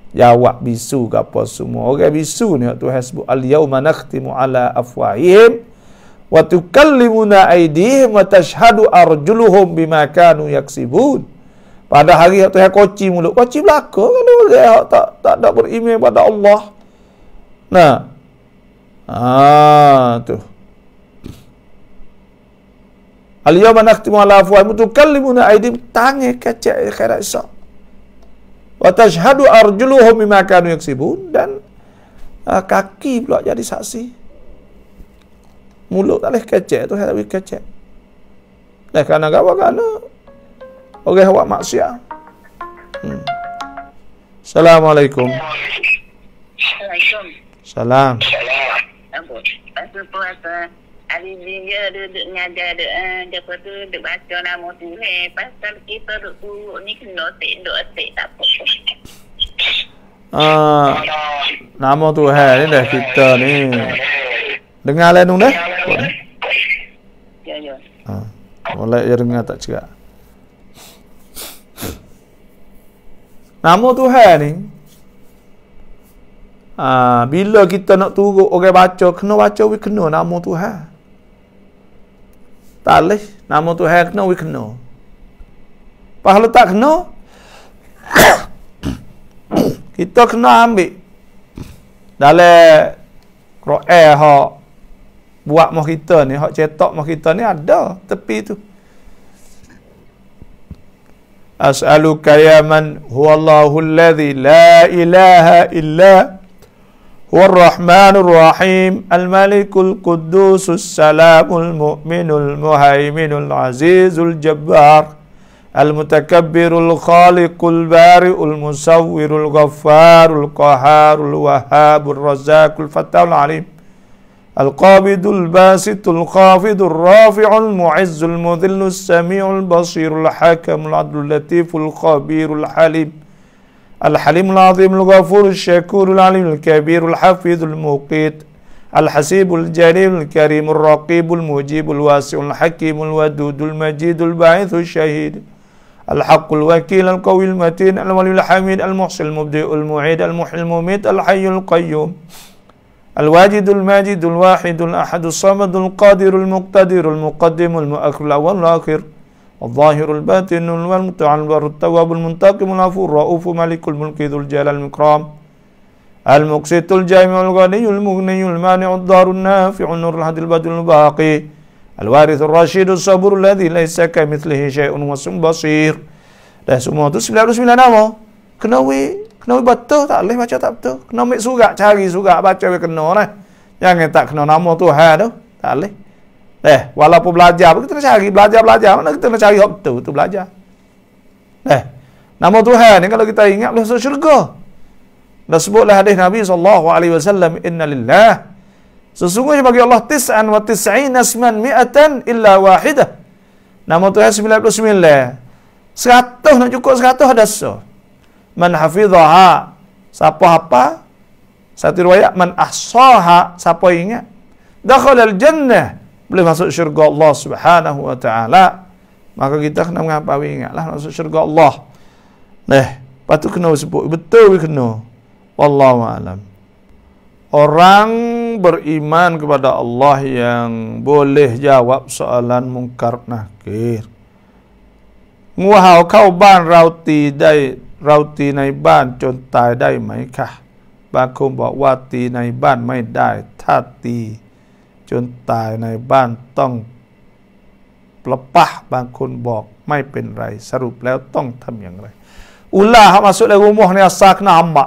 jawab bisu ke apa semua. Orang bisu ni Tuhan sebut al-yauma nakhtimu ala afwahihim wa tukallimuna aydihim wa tashhadu arjuluhum bima kanu yaksibun. Pada hari Tuhan kunci mulut, kunci belaka kalau orang tak ada beriman pada Allah. Tu al-yauma nakhtimu ala afwahihim wa tukallimuna aydihim, tangan kecek akhirat esok. Wa tashhadu arjuluhum bima kanu yaksibun, dan kaki pula jadi saksi. Mulut tak boleh kecek, tu tak boleh kecek. Kerana apa? Kerana orang buat maksiat. Assalamualaikum. Assalamualaikum. Salam. Apa puasa? Hari dia duduk ngajar dia tu duduk baca nama Tuhan. Pasal kita duduk turut ni kena duduk tak apa. Nama Tuhan ni dah kita ni. Dengar lah dah? Ya. Mulai dengar tak cakap. Nama Tuhan ni bila kita nak turut orang baca, kena baca kena nama Tuhan. Tak boleh nama Tuhan kena kena. Pahala tak kena kita kena ambil dalam Quran hak buat mah kita ni, hak cetak mah kita ni ada tepi tu. As'aluka ya man huwallahu alladhi la ilaha illa huwar rahmanur rahim al-malikul qudusus salamul mu'minul muhaiminul azizul jabbar al-mutakabbirul khaliqul bari'ul musawwirul ghaffarul qaharul wahhabur razzaqul fattahul alim al-qabidul basitul khafidul rafi'ul mu'izzul mudhillus sami'ul basirul hakamul adlul latiful khabirul halim al-halimul azimul ghafurul syakurul alimul kabirul hafidul muqit al-hasibul jalilul karimul raqibul mujibul wasi'ul hakimul wadudul majidul ba'ithul syahid al-haqqul wakil al-qawil matin al-waliyul hamid al-muhsil mubdi'ul mu'id al-muhil mumit al-hayyul qayyum Al-Wajidul Majidul Wahidul Ahadul Samadul Qadirul Muqtadirul Muqaddimul Mu'akhirul Awwal Akhir Al-Zahirul Batinul Wal Muta'al Warut Tawabul Muntaqimul Afur Ra'ufu Malikul Mulkidul Jalal Mikram Al-Muqsitul Jami'ul Ghaniyul Mughniyul Mani'ud Darun Nafi'un Nurul Hadil Badul Baqi Al-Warithur Rasyidus Saburul Ladzi laisa kamitslihi syai'un wa sum basir. Dah semua tu 99 nama. Kena betul tak boleh baca tak betul. Kena ambil surat, cari surat baca we kena lah. Jangan tak kena nama Tuhan tu, tak boleh. Walaupun belajar pun kita nak cari, belajar mana kita nak cari hak betul tu belajar. Nama Tuhan ni kalau kita ingat boleh masuk syurga. Dah sebutlah hadis Nabi SAW, inna lillah, sesungguhnya bagi Allah 99 asman mi'atan illa wahidah. Nama Tuhan 99. 100 nak cukup 100 ada so. Man hafidhaha, siapa apa? Satu riwayat, man ahsaha, siapa ingat? Dakhala al-jannah, boleh masuk syurga Allah Subhanahu wa taala. Maka kita kena mengapawi ingatlah masuk syurga Allah. Lepas tu kena sebut betul kena. Wallahu a'lam. Orang beriman kepada Allah yang boleh jawab soalan mungkar nakir. Nguhau kau ban rautiในบ้านจนตายได้ไหมคะบางคนบอกว่าตีในบ้านไม่ได้ถ้าตีจนตายในบ้านต้องประปะบางคนบอกไม่เป็นไรสรุปแล้วต้องทำอย่างไรulah masuk dalam rumah ni asal kena hamba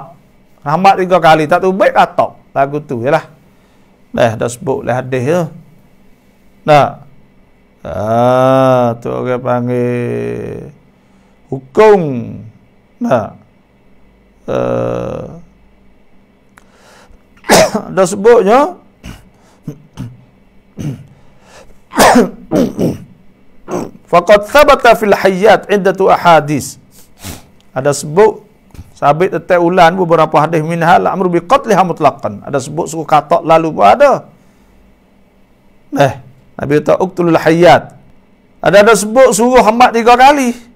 3 kali tak tu baik atau lagu tu yalah dah sebut lah hadis tu tu orang panggil hukum dah sebutnya faqad thabata fil hayyat iddatu ahadis, ada sebut sabit atas ulan beberapa hadis minhal amru bi qatliha mutlaqan, ada sebut suruh katak lalu pun ada. Nabi kata uqtulul hayyat, ada sebut suruh hambat 3 kali.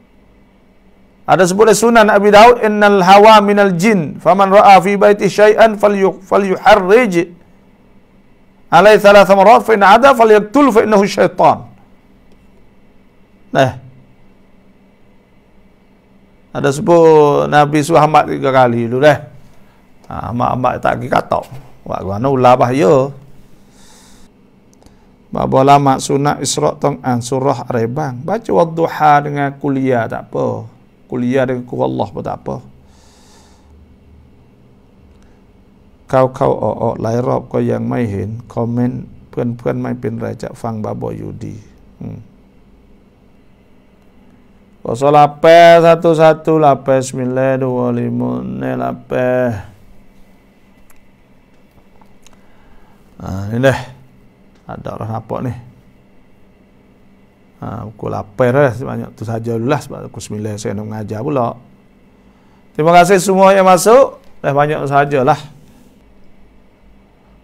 Ada sebut sunan Abi Daud, innal hawa minal jin faman ra'a fi baiti syai'an falyuharrij alai 3 marat fa in ada falyaqtul fa innahu syaitan. Ada sebut Nabi suruh hambat 3 kali dulu hambat tak pergi katak. Buat mana ulah bahaya. Bapa lama sunat Isra' Tong'an surah Ar-Rebang. Baca wadduha dengan kuliah tak apa. Kuliah dengan Allah pun tak apa. Kau lai rอบก็ยังไม่เห็นคอมเมนต์เพื่อนไม่เป็นไรจะฟังบาบออยู่ดีKosong lapeh 11 lapeh 925 ne lapeh. Ini deh. Ada orang nampak ni. Pukul 8 dah, sebanyak tu saja dulu lah, sebab pukul 9 saya nak mengajar pula. Terima kasih semua yang masuk. Dah banyak sajalah.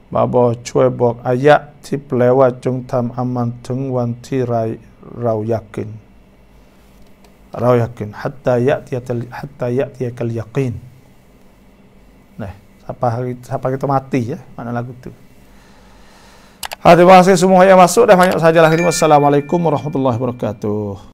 Babaช่วยบอกอายะที่แปลว่าจงทำอามันถึงวันที่เราyakin.เราyakin hatta ya'tiyakal yaqin. Nah, sampai kita mati ya, mana lagu tu. Terima kasih semua yang masuk, dah banyak sajalah. Wassalamualaikum warahmatullahi wabarakatuh.